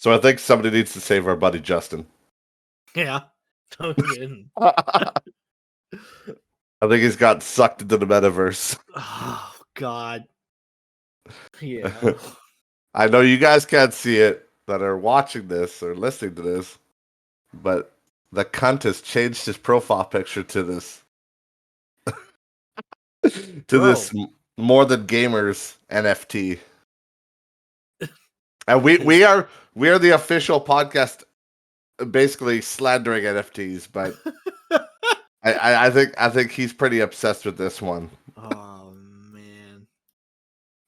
So I think somebody needs to save our buddy Justin. Yeah. No kidding. I think he's got sucked into the metaverse. Oh God. Yeah. I know you guys can't see it that are watching this or listening to this, but the cunt has changed his profile picture to this this more than gamers NFT. And we are the official podcast basically slandering NFTs, but I think he's pretty obsessed with this one. Oh man.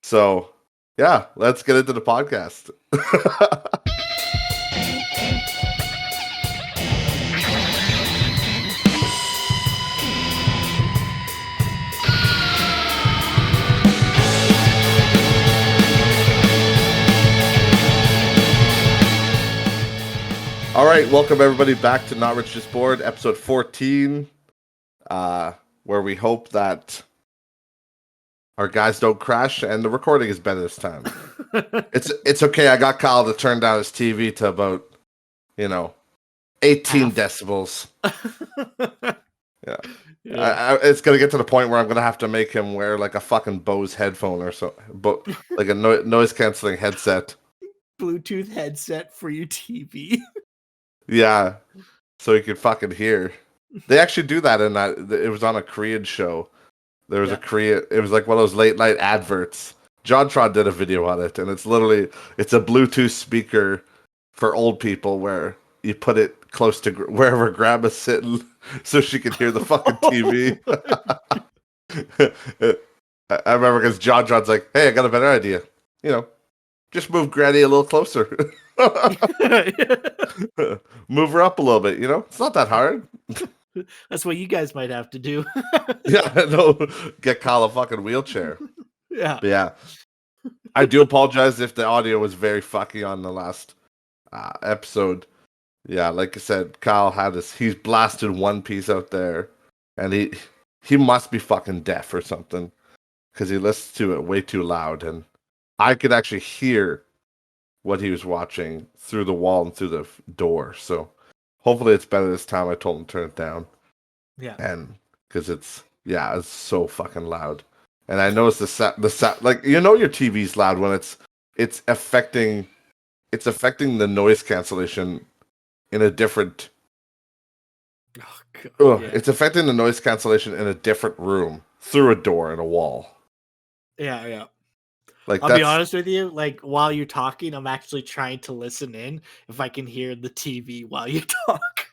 So yeah, let's get into the podcast. All right, welcome everybody back to Not Rich Just Bored, episode 14, where we hope that our guys don't crash and the recording is better this time. It's okay. I got Kyle to turn down his TV to about 18 decibels. Yeah. It's gonna get to the point where I'm gonna have to make him wear like a fucking Bose headphone or so, but like a noise canceling headset. Bluetooth headset for your TV. Yeah, so he could fucking hear. They actually do that in that. It was on a Korean show. There was a Korean. It was like one of those late night adverts. JonTron did a video on it, and it's a Bluetooth speaker for old people where you put it close to wherever Grandma's sitting, so she can hear the fucking TV. I remember because JonTron's like, "Hey, I got a better idea. Just move Granny a little closer." Move her up a little bit, it's not that hard. That's what you guys might have to do. Yeah, no, get Kyle a fucking wheelchair. Yeah. But yeah, I do apologize if the audio was very fucky on the last episode. Yeah, like I said, Kyle he's blasted One Piece out there, and he must be fucking deaf or something, because he listens to it way too loud, and I could actually hear what he was watching through the wall and through the door. So hopefully it's better this time. I told him to turn it down. Yeah. And because it's so fucking loud. And I noticed the sound, like, your TV's loud when it's affecting the noise cancellation in a different it's affecting the noise cancellation in a different room through a door and a wall. Yeah. Like, I'll be honest with you, like, while you're talking, I'm actually trying to listen in if I can hear the TV while you talk.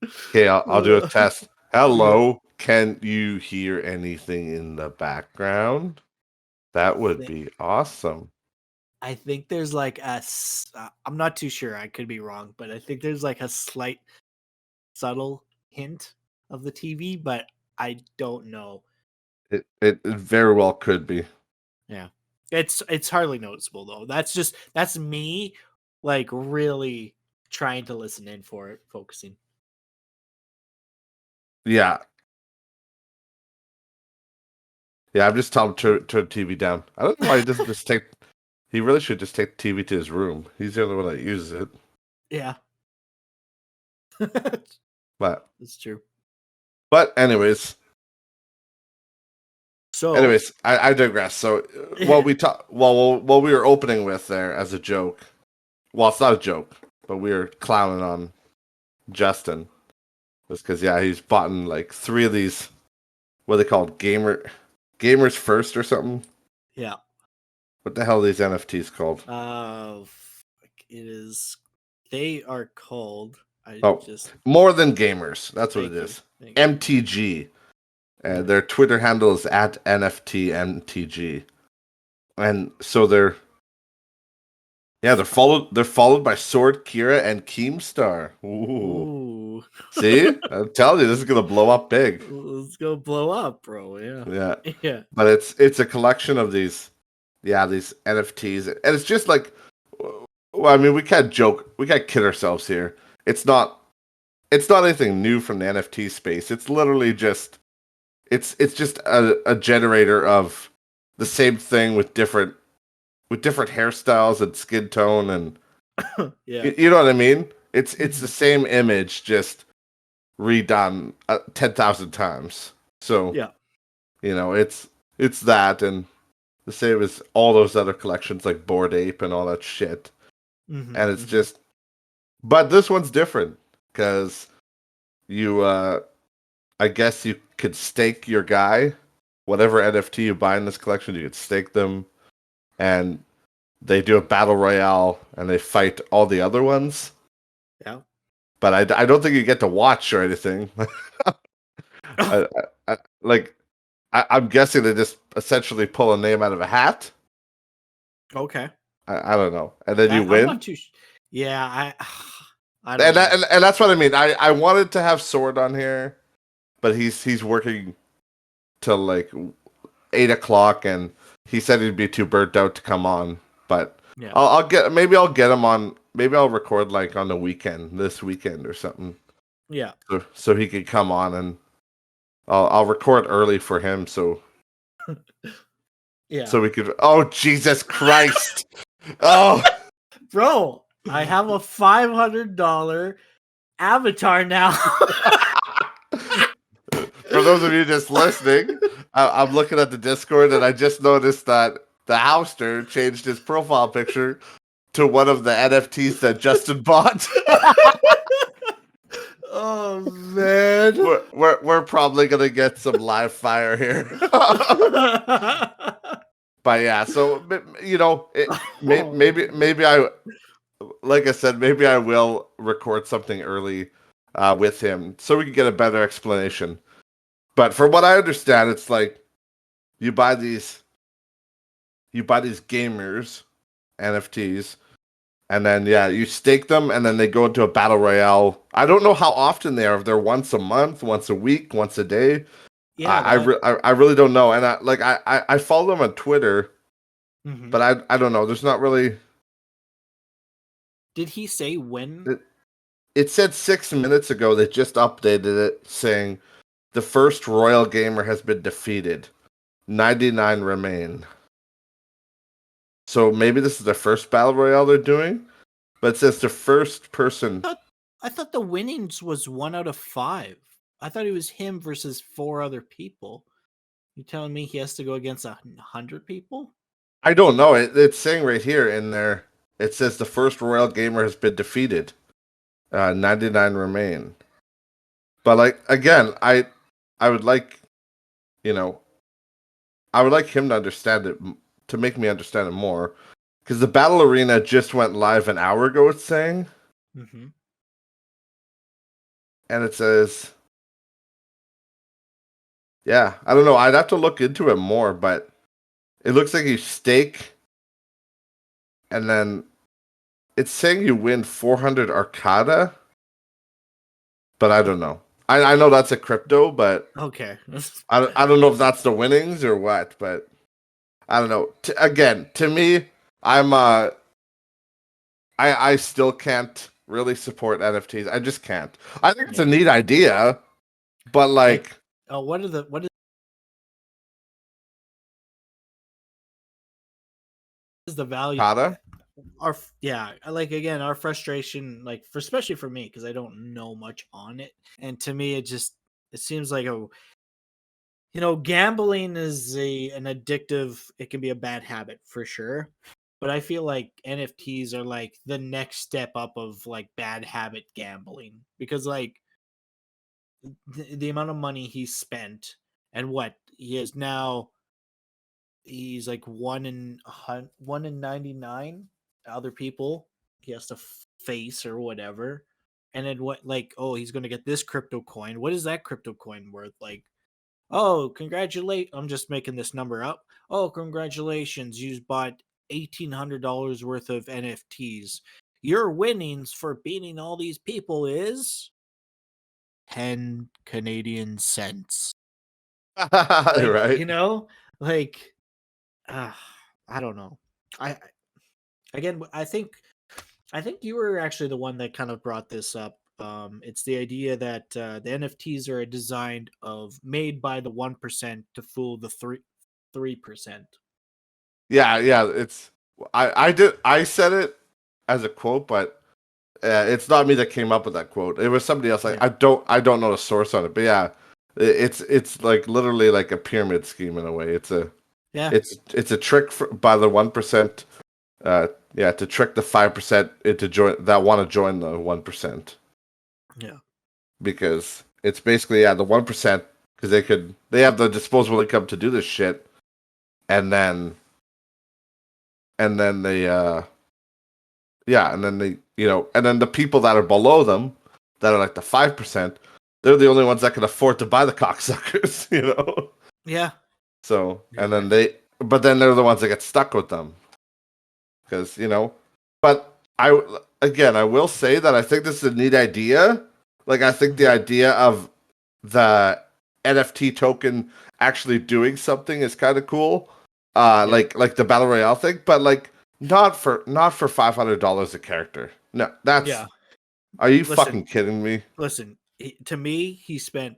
Okay, I'll do a test. Hello, can you hear anything in the background? That would be awesome. I think there's like I'm not too sure, I could be wrong, but I think there's like a slight subtle hint of the TV, but I don't know. It very well could be. Yeah. It's hardly noticeable though. That's me like really trying to listen in for it, focusing. Yeah. Yeah, I'm just telling him to turn the TV down. I don't know why he doesn't just take. He really should just take the TV to his room. He's the only one that uses it. Yeah. But it's true. But anyways. I digress. So what we what we were opening with there as a joke. Well, it's not a joke, but we were clowning on Justin. Just because he's bought like 3 of these, what are they called? Gamers First or something? Yeah. What the hell are these NFTs called? They are called More Than Gamers. That's what it is. MTG. And their Twitter handle is @NFTMTG. And so they're followed by Sword, Kira, and Keemstar. Ooh. See? I'm telling you, this is gonna blow up big. It's gonna blow up, bro. Yeah. Yeah. But it's a collection of these NFTs, and it's just like, well, I mean, we can't kid ourselves here. It's not anything new from the NFT space. It's literally just it's just a generator of the same thing with different with different hairstyles and skin tone, and Yeah. you know what I mean. It's the Mhm. same image, just redone 10,000 times. So Yeah. it's that, and the same as all those other collections like Bored Ape and all that shit. Hmm. And it's Hmm. just, but this one's different because you, I guess you could stake your guy, whatever NFT you buy in this collection, you could stake them, and they do a battle royale and they fight all the other ones. Yeah. But I don't think you get to watch or anything. I, like I'm guessing they just essentially pull a name out of a hat. Okay. I don't know, and then you I'm not win. too. Yeah. I don't And, know. and that's what I mean. I wanted to have Sword on here, but he's working till like 8 o'clock, and he said he'd be too burnt out to come on. But Yeah. I'll get him on. Maybe I'll record like on the weekend, this weekend or something, Yeah. so he can come on, and I'll record early for him, Yeah. so we could. Oh Jesus Christ! Oh. Bro, I have a $500 avatar now. For those of you just listening, I'm looking at the Discord and I just noticed that the Houster changed his profile picture to one of the NFTs that Justin bought. Oh man. We're probably gonna get some live fire here. But yeah, so Oh, maybe I, like I said, maybe I will record something early with him so we can get a better explanation. But from what I understand, it's like you buy these gamers NFTs, and then yeah, you stake them, and then they go into a battle royale. I don't know how often they are. If they're once a month, once a week, once a day. yeah, that. I really don't know. And I follow them on Twitter, Mhm. but I don't know. There's not really. Did he say when? It, it said 6 minutes ago they just updated it saying the first royal gamer has been defeated. 99 remain. So maybe this is the first battle royale they're doing, but it says the first person. I thought the winnings was 1 out of 5. I thought it was him versus 4 other people. You telling me he has to go against 100 people? I don't know. It's saying right here in there. It says the first royal gamer has been defeated. 99 remain. But like again, I would like, you know, I would like him to understand it, to make me understand it more, because the battle arena just went live an hour ago. It's saying, Mm-hmm. and it says, yeah, I don't know. I'd have to look into it more, but it looks like you stake, and then it's saying you win 400 Arcada, but I don't know. I know that's a crypto, but Okay. I don't know if that's the winnings or what, but I don't know. Again, to me, I'm I still can't really support NFTs. I just can't. I think it's a Yeah. neat idea, but Like, like what is the value? Kata, Yeah, like again, our frustration, like especially for me, because I don't know much on it, and to me, it seems like gambling is an addictive. It can be a bad habit for sure, but I feel like NFTs are like the next step up of like bad habit gambling because like the amount of money he spent and what he is now, he's like 1 in 99 other people he has to face or whatever, and then what, like, oh, he's gonna get this crypto coin. What is that crypto coin worth? Like, oh, congratulate, I'm just making this number up. Oh, congratulations, you bought $1,800 worth of NFTs. Your winnings for beating all these people is 10 Canadian cents. Like, right? like, uh, I don't know. I again, I think you were actually the one that kind of brought this up. It's the idea that the NFTs are designed of made by the 1% to fool the 3%. Yeah, yeah. It's I said it as a quote, but it's not me that came up with that quote. It was somebody else. Like Yeah. I don't know the source on it, but yeah, it's like literally like a pyramid scheme in a way. Yeah. It's a trick by the 1%. Yeah, to trick the 5% into join that want to join the 1%, Yeah. because it's basically the 1%, because they have the disposable income to do this shit, and then they and then they and then the people that are below them, that are like the 5%, they're the only ones that can afford to buy the cocksuckers, Yeah. So, and then Exactly. but then they're the ones that get stuck with them, because but I will say that I think this is a neat idea. Like, I think the Mhm. idea of the NFT token actually doing something is kind of cool. Yeah. Like the battle royale thing, but like not for $500 a character. No, Yeah. are you Listen, fucking kidding me? listen. To me, he spent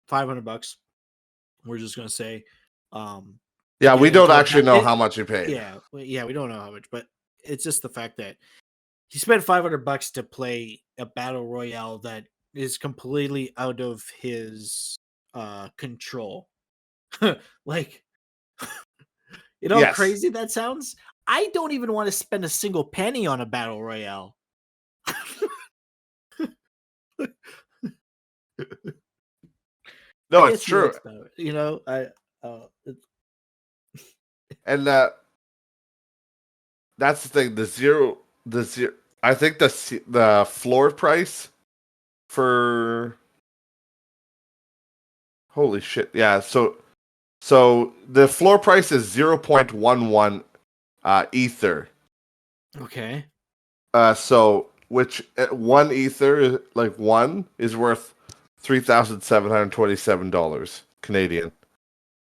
$500. We're just gonna say, to Yeah, get we don't into a actually know how much he paid. yeah, yeah, we don't know how much, but it's just the fact that he spent $500 to play a battle royale that is completely out of his control. Like, you know how Yes. crazy that sounds? I don't even want to spend a single penny on a battle royale. I No, it's guess he true. likes that. You know, it's, And that's the thing. The zero. I think the floor price for holy shit. Yeah. So the floor price is 0.11 ether. okay. So which one ether, like one, is worth $3,727 Canadian.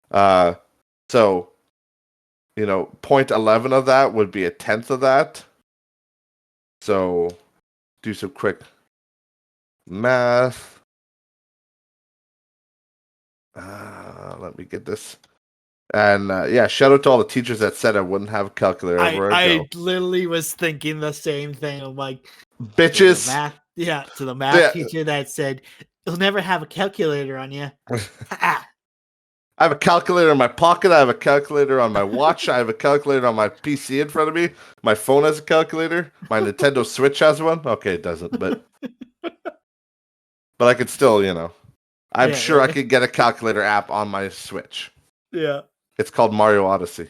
Uh, so 0.11 of that would be a tenth of that. So do some quick math. Let me get this. And yeah, shout out to all the teachers that said I wouldn't have a calculator everywhere I I go. literally was thinking the same thing. I'm like, to the Bitches. math, yeah, to the math Yeah. teacher that said, "You'll never have a calculator on you." Ha! I have a calculator in my pocket. I have a calculator on my watch. I have a calculator on my PC in front of me. My phone has a calculator. My Nintendo Switch has one. Okay, it doesn't, but I could still, I'm Yeah, sure I yeah, could get a calculator app on my Switch. yeah. It's called Mario Odyssey.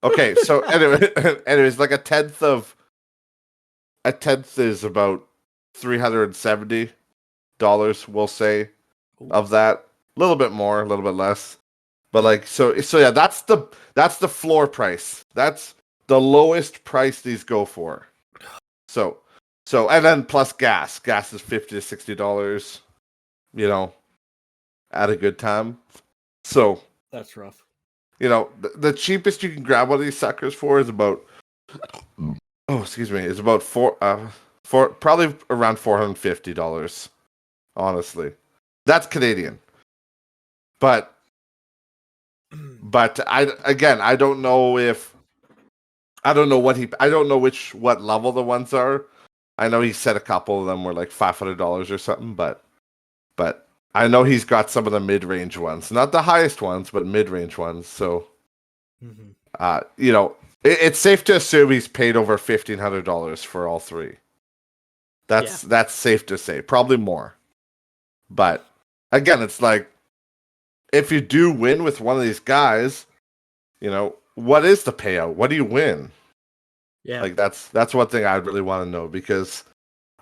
Okay, so anyway, anyways, like a tenth is about $370, we'll say, Ooh, of that. A little bit more, a little bit less. But like, so yeah, that's the floor price. That's the lowest price these go for. So and then plus gas. Gas is $50 to $60, you know, at a good time. So, that's rough. the cheapest you can grab one of these suckers for is about excuse me, is about four probably around $450, honestly. That's Canadian. But I don't know if I don't know what level the ones are. I know he said a couple of them were like $500 or something, but I know he's got some of the mid-range ones, not the highest ones, but mid-range ones. So, Hmm. uh, you know, it's safe to assume he's paid over $1,500 for all three. Yeah, That's safe to say, probably more. But again, it's like, if you do win with one of these guys, what is the payout? What do you win? yeah. Like, that's one thing I'd really want to know, because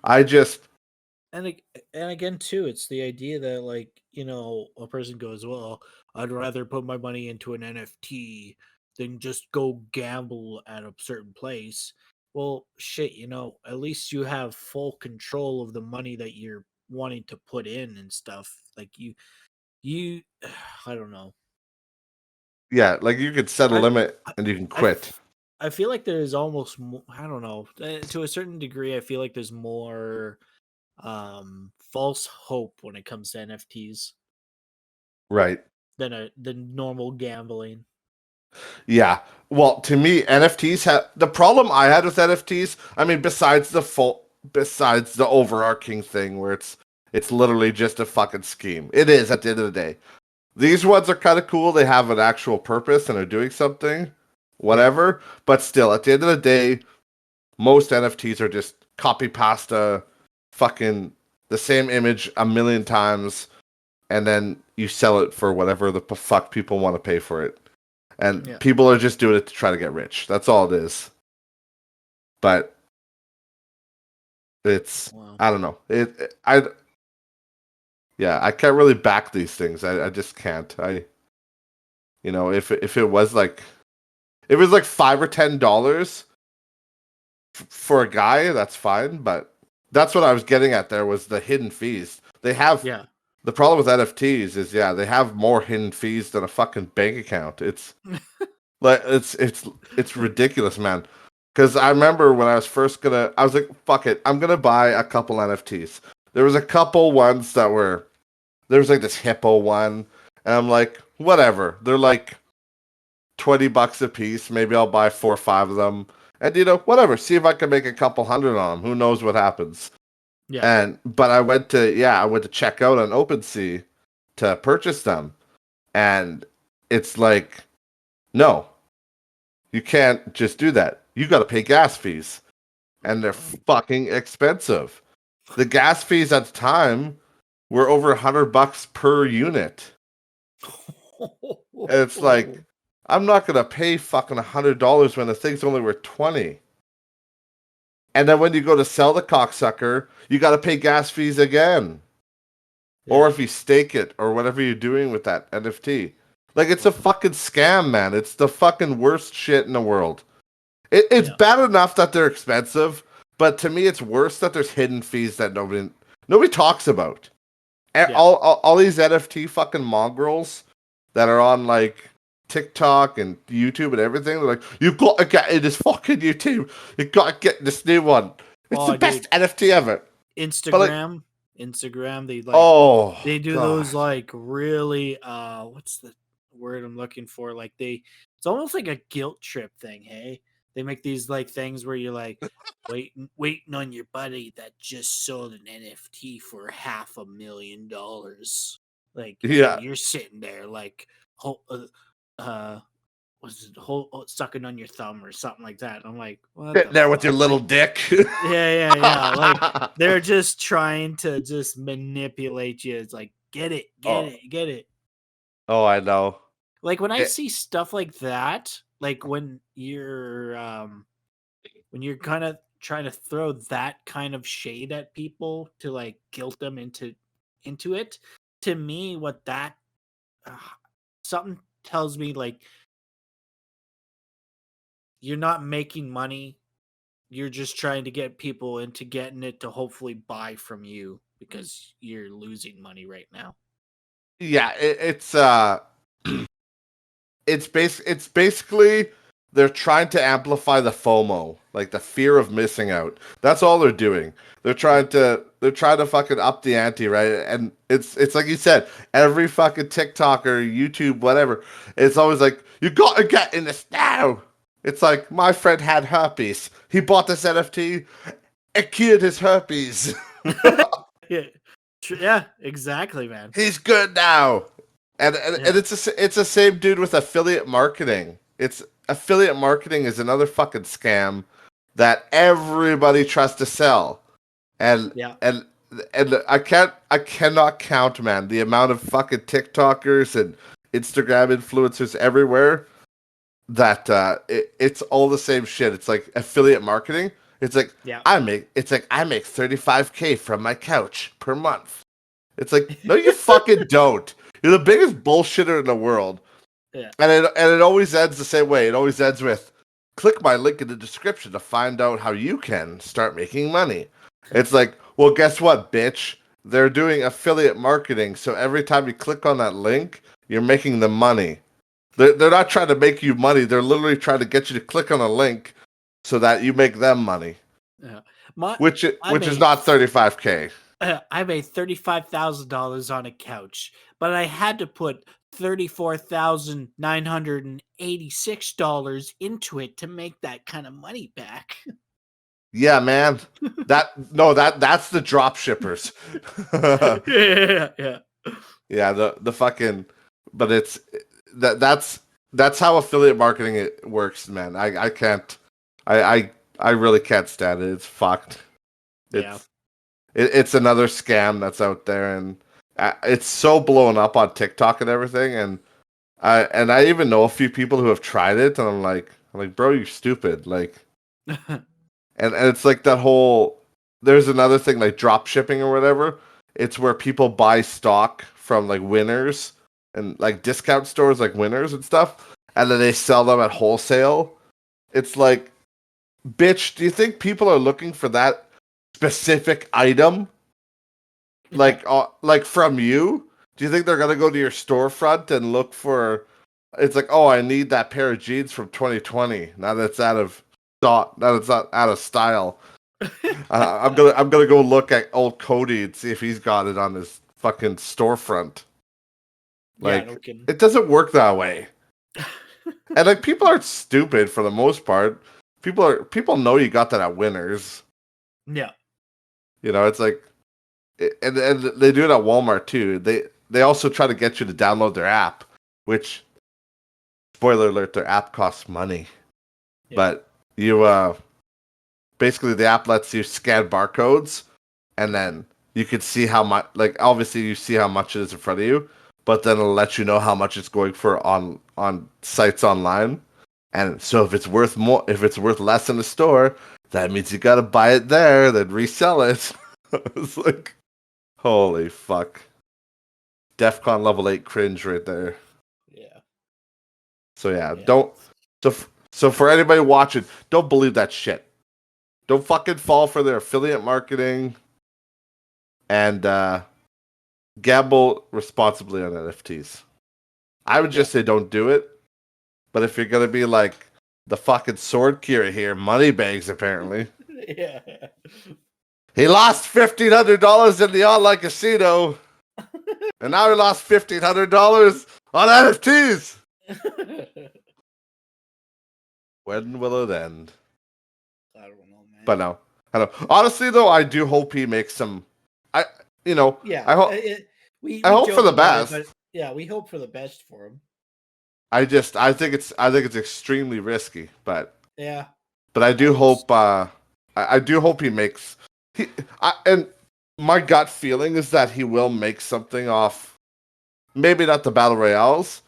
I just And and again, too, it's the idea that, like, a person goes, "Well, I'd rather put my money into an NFT than just go gamble at a certain place." Well, shit, at least you have full control of the money that you're wanting to put in and stuff. Like, you, I don't know. yeah, like, you could set a I, limit I, and you can I quit. f- I feel like there's almost, I don't know, to a certain degree. I feel like there's more false hope when it comes to NFTs Right. than normal gambling. Yeah. Well, to me, NFTs have the problem I had with NFTs. I mean, besides the overarching thing where it's literally just a fucking scheme. It is at the end of the day. These ones are kind of cool. They have an actual purpose and are doing something, Yeah. whatever. But still, at the end of the day, most NFTs are just copy pasta, fucking the same image a million times, and then you sell it for whatever the fuck people want to pay for it. And Yeah. people are just doing it to try to get rich. That's all it is. But it's Wow. I don't know. I yeah, I can't really back these things. I just can't. If it was like if it was like $5 or $10 for a guy, that's fine. But that's what I was getting at. There was the hidden fees. They have Yeah. the problem with NFTs is they have more hidden fees than a fucking bank account. It's like it's ridiculous, man. Because I remember when I was I was like, fuck it, I'm gonna buy a couple NFTs. There was a couple ones there was like this hippo one, and I'm like, whatever. They're like $20 a piece. Maybe I'll buy 4 or 5 of them, and whatever. See if I can make a couple hundred on them. Who knows what happens? Yeah. But I went to check out on OpenSea to purchase them, and it's like, no, you can't just do that. You got to pay gas fees, and they're fucking expensive. The gas fees at the time were over $100 per unit. And it's like, I'm not gonna pay fucking $100 when the thing's only worth 20. And then when you go to sell the cocksucker, you got to pay gas fees again. Or Yeah. if you stake it or whatever you're doing with that NFT. Like, it's a fucking scam, man. It's the fucking worst shit in the world. It's Yeah. bad enough that they're expensive, but to me, it's worse that there's hidden fees that nobody talks about. And Yeah. all these NFT fucking mongrels that are on like TikTok and YouTube and everything, they're like, you've got to get in this fucking YouTube. You've got to get this new one. It's the Oh, best dude. NFT ever. But like, Instagram, oh they do god, those like really what's the word I'm looking for? Like it's almost like a guilt trip thing, hey? They make these like things where you're like waiting on your buddy that just sold an NFT for $500,000. Like, and yeah, you're sitting there like uh was it sucking on your thumb or something like that. I'm like, what sitting the there with your fuck? little dick. Yeah. Like they're just trying to just manipulate you. It's like, get it, get oh, it, get it. oh, I know. Like when I It, see stuff like that, like when you're kind of trying to throw that kind of shade at people to like guilt them into it, to me, what that uh, something tells me like you're not making money. You're just trying to get people into getting it to hopefully buy from you because you're losing money right now. yeah, it's basically they're trying to amplify the FOMO, like the fear of missing out. That's all they're doing. Yeah. They're trying to fucking up the ante, right? And it's like you said, every fucking TikToker, YouTube, whatever, it's always like, you gotta get in this now. It's like, my friend had herpes. He bought this NFT, it cured his herpes. Yeah. Yeah, exactly, man. He's good now. And Yeah. it's the same dude with affiliate marketing. It's affiliate marketing is another fucking scam that everybody tries to sell. And Yeah. and and I cannot count, man, the amount of fucking TikTokers and Instagram influencers everywhere that it's all the same shit. It's like affiliate marketing. It's like Yeah. I make 35K from my couch per month. It's like, no, you fucking don't. You're the biggest bullshitter in the world. Yeah. And it always ends the same way. It always ends with, click my link in the description to find out how you can start making money. It's like, well, guess what, bitch? They're doing affiliate marketing, so every time you click on that link, you're making them money. They're not trying to make you money. They're literally trying to get you to click on a link so that you make them money, Yeah. My I which is made not 35K. I made $35,000 on a couch, but I had to put $34,986 into it to make that kind of money back. Yeah, man. That's the drop shippers. Yeah. Yeah, the fucking, but it's that's how affiliate marketing it works, man. I can't, I really can't stand it. It's fucked. Yeah. It's another scam that's out there, and it's so blown up on TikTok and everything. And I even know a few people who have tried it, and I'm like, bro, you're stupid. Like, and it's like that whole. There's another thing like drop shipping or whatever. It's where people buy stock from like winners and like discount stores like winners and stuff, and then they sell them at wholesale. It's like, bitch, do you think people are looking for that specific item like from you? Do you think they're gonna go to your storefront and look for? It's like, oh, I need that pair of jeans from 2020. Now that's out of stock. Now it's not out of style. I'm gonna go look at old Cody and see if he's got it on his fucking storefront. Yeah, no Like, kidding. it doesn't work that way. And like, people aren't stupid for the most part. People know you got that at Winners. Yeah. You know, it's like, and they do it at Walmart too. They also try to get you to download their app, which, spoiler alert, their app costs money. Yeah. But you basically the app lets you scan barcodes, and then you can see how much. Like, obviously you see how much it is in front of you, but then it'll let you know how much it's going for on sites online. And so if it's worth more, if it's worth less in the store, that means you gotta buy it there, then resell it. It's like, holy fuck. DEFCON level 8 cringe right there. Yeah. So yeah, Yeah. don't. So for anybody watching, don't believe that shit. Don't fucking fall for their affiliate marketing, and gamble responsibly on NFTs. I would just say don't do it. But if you're gonna be like the fucking sword Kira here, Moneybags apparently. Yeah. He lost $1,500 in the online casino, and now he lost $1,500 on NFTs. When will it end? I don't know, man. But no, I don't. Honestly, though, I do hope he makes some. I, you know, Yeah. I hope. We I hope for joke the about it, best. but yeah, we hope for the best for him. I think it's extremely risky, but Yeah. I do hope. I do hope he makes. And my gut feeling is that he will make something off. Maybe not the battle royales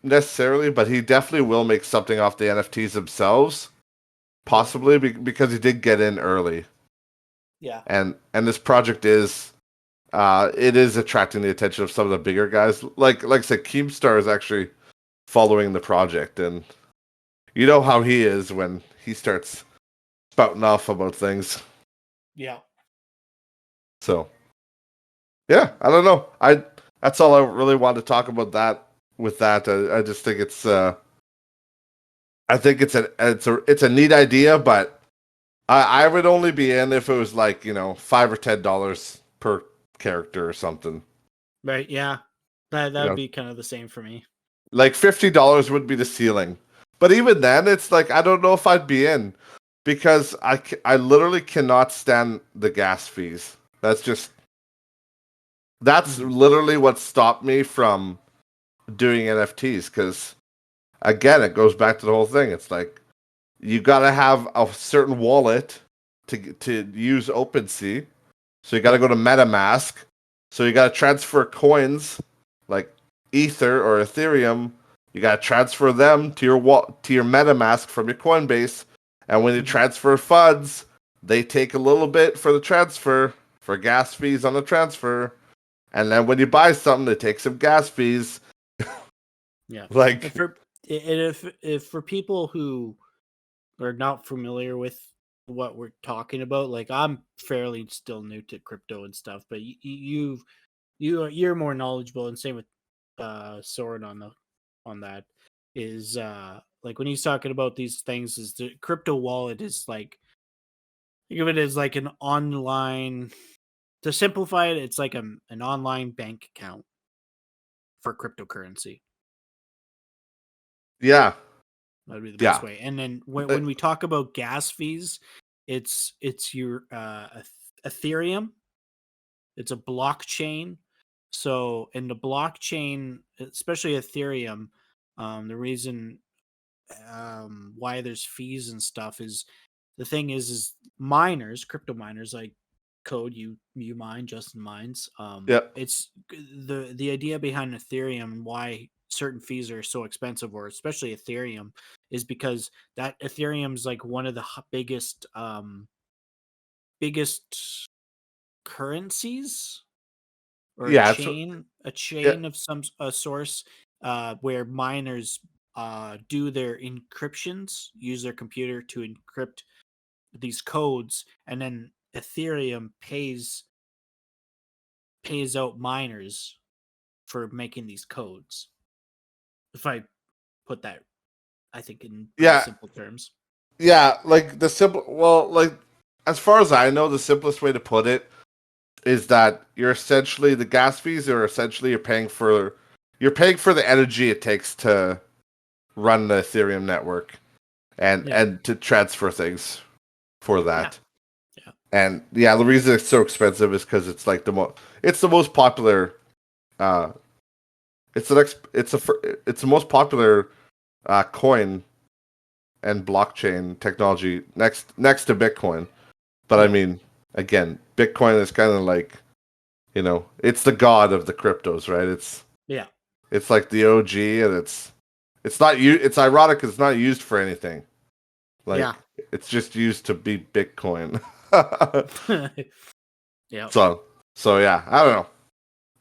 necessarily, but he definitely will make something off the NFTs themselves. Possibly because he did get in early. Yeah. And this project is it is attracting the attention of some of the bigger guys. Like I said, Keemstar is actually following the project, and you know how he is when he starts spouting off about things. Yeah. So yeah, I don't know. I That's all I really want to talk about that. With that, I just think it's I think it's a neat idea, but I would only be in if it was like, you know, $5 or $10 per character or something. Right. Yeah. That You would know, be kind of the same for me. like $50 would be the ceiling. But even then, it's like I don't know if I'd be in because I literally cannot stand the gas fees. That's literally what stopped me from doing NFTs because again, it goes back to the whole thing. It's like you got to have a certain wallet to use OpenSea. So you got to go to MetaMask. So you got to transfer coins like Ether or Ethereum. You got to transfer them to your MetaMask from your Coinbase. And when you transfer funds, they take a little bit for the transfer for gas fees on the transfer. And then when you buy something, they take some gas fees. Yeah. Like, If for people who are not familiar with what we're talking about, like I'm fairly still new to crypto and stuff, but you're more knowledgeable, and same with Sword on that is like when he's talking about these things, is the crypto wallet is like, think of it as like an online, to simplify it, it's like an online bank account for cryptocurrency. Yeah. That'd be the best Yeah. way. And then when Uh, when we talk about gas fees, it's your Ethereum. It's a blockchain. So in the blockchain, especially Ethereum, the reason why there's fees and stuff is the thing is miners, crypto miners like Code, you mine, Justin mines. Yep. It's the idea behind Ethereum and why certain fees are so expensive, or especially Ethereum, is because that Ethereum's like one of the biggest currencies, or Yeah. It's a yeah. chain of some a source, where miners do their encryptions, use their computer to encrypt these codes, and then Ethereum pays out miners for making these codes. If I put that, I think, in pretty Yeah. simple terms. Yeah. Like the simple. Well, like as far as I know, the simplest way to put it is that you're essentially the gas fees are essentially you're paying for the energy it takes to run the Ethereum network Yeah, and to transfer things for yeah, that. yeah, And yeah, the reason it's so expensive is because it's like it's the most popular uh it's the most popular coin and blockchain technology next to Bitcoin. But I yeah, mean, again, Bitcoin is kind of like, it's the god of the cryptos, right? yeah, It's like the OG, and it's not you. It's ironic 'cause it's not used for anything. yeah. Like it's just used to be Bitcoin. Yeah. so so yeah, I don't know,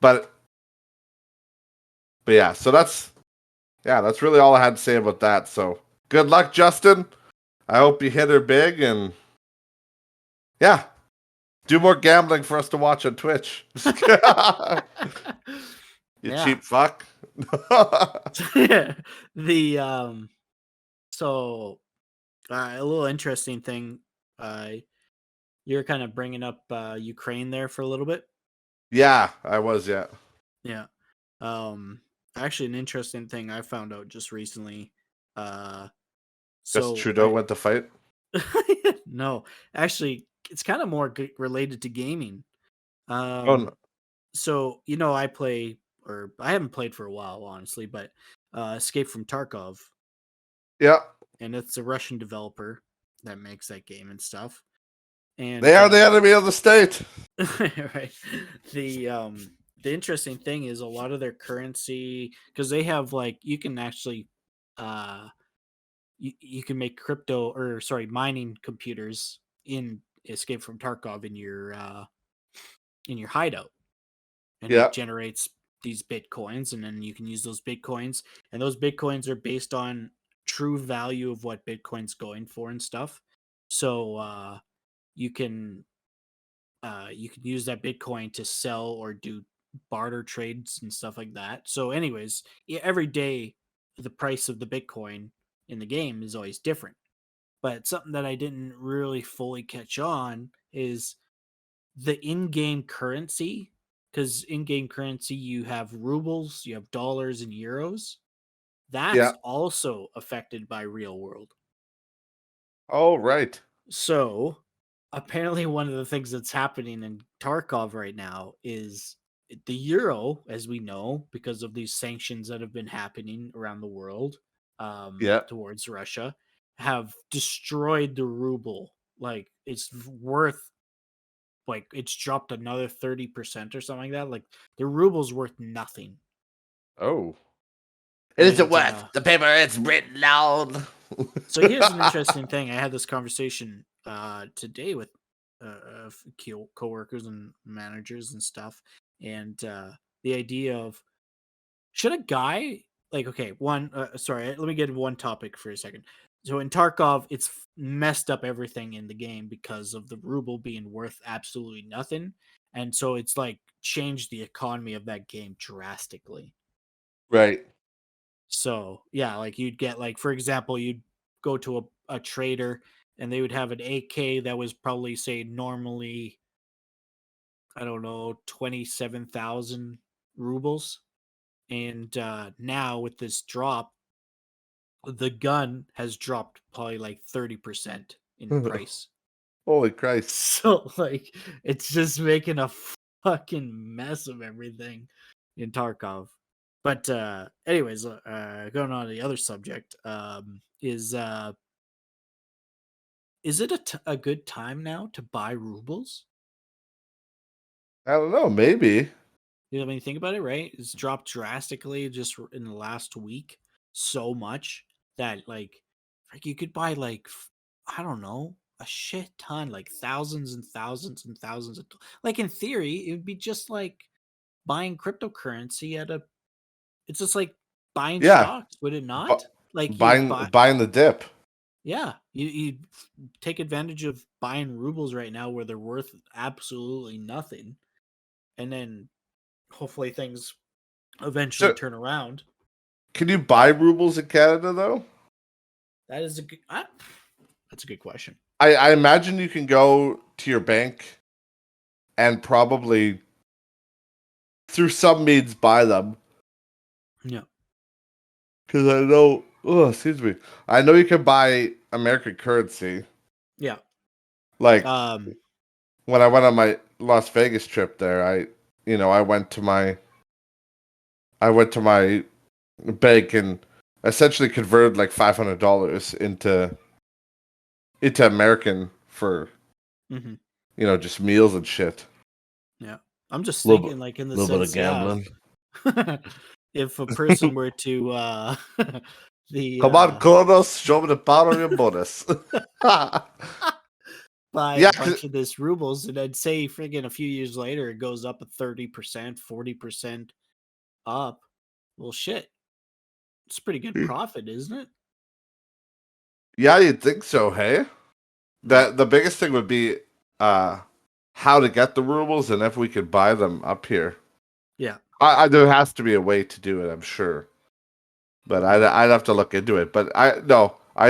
but yeah. So that's really all I had to say about that. So good luck, Justin. I hope you hit her big, and yeah, do more gambling for us to watch on Twitch. You Yeah. cheap fuck. The so a little interesting thing. Uh, you're kind of bringing up Ukraine there for a little bit. Yeah, I was. Yeah, Yeah. Um, actually, an interesting thing I found out just recently. Uh, guess so Trudeau I went to fight. no, actually, it's kind of more related to gaming. Oh no. So I play, or I haven't played for a while, honestly, but Escape from Tarkov, Yeah, and it's a Russian developer that makes that game and stuff. they And are the enemy of the state. right, the interesting thing is a lot of their currency, because they have, like, you can actually uh you can make crypto, or sorry, mining computers in Escape from Tarkov in your hideout, and Yeah. it generates these bitcoins, and then you can use those bitcoins, and those bitcoins are based on true value of what bitcoin's going for and stuff. So you can you can use that bitcoin to sell or do barter trades and stuff like that. So anyways, every day the price of the bitcoin in the game is always different. But something that I didn't really fully catch on is the in-game currency, because in-game currency, you have rubles, you have dollars and euros. Yeah. That's also affected by real world. Oh right. So apparently one of the things that's happening in Tarkov right now is the euro, as we know, because of these sanctions that have been happening around the world, Yeah. towards Russia, have destroyed the ruble. Like, it's worth, like, it's dropped another 30% or something like that. Like, the ruble's worth nothing. Oh. It isn't And worth the paper it's written on. so here's an interesting thing. I had this conversation today with coworkers and managers and stuff, and the idea of, should a guy, like, okay, one, sorry, let me get one topic for a second. So in Tarkov, it's messed up everything in the game because of the ruble being worth absolutely nothing, and so it's like changed the economy of that game drastically. Right. So yeah, like, you'd get, like, for example, you'd go to a trader, and they would have an AK that was probably, say, normally, I don't know, 27,000 rubles. And now with this drop, the gun has dropped probably like 30% in price. Holy Christ. So like it's just making a fucking mess of everything in Tarkov. But anyways, going on to the other subject, is it a good time now to buy rubles? I don't know, maybe. You know, when you think about it, right? It's dropped drastically just in the last week, so much that like you could buy like I don't know, a shit ton, like thousands and thousands and thousands of like in theory, it would be just like buying cryptocurrency at a it's just like buying Yeah. stocks, would it Bu- not? Like you'd buying buy buying the dip. yeah, you take advantage of buying rubles right now where they're worth absolutely nothing, and then hopefully things eventually So, turn around. can you buy rubles in Canada though? That is a good. That's a good question. I imagine you can go to your bank and probably through some means buy them. Yeah, Because I know, oh, excuse me, I know you can buy American currency. yeah. Like Um, when I went on my Las Vegas trip there, I I went to my bank and essentially converted like $500 into American for hmm just meals and shit. yeah. I'm just Little bit, thinking, like in the little bit of sense, yeah. gambling. If a person were to the Come on, Kronos, show me the power of your bonus. buy a Yeah, bunch of this rubles, and I'd say friggin' a few years later it goes up a 30%, 40% up. Well, shit, it's a pretty good profit, isn't it? yeah, you'd think so. Hey, Yeah, the biggest thing would be uh how to get the rubles and if we could buy them up here. yeah, There has to be a way to do it, I'm sure, but mhm. I'd have to look into it. But I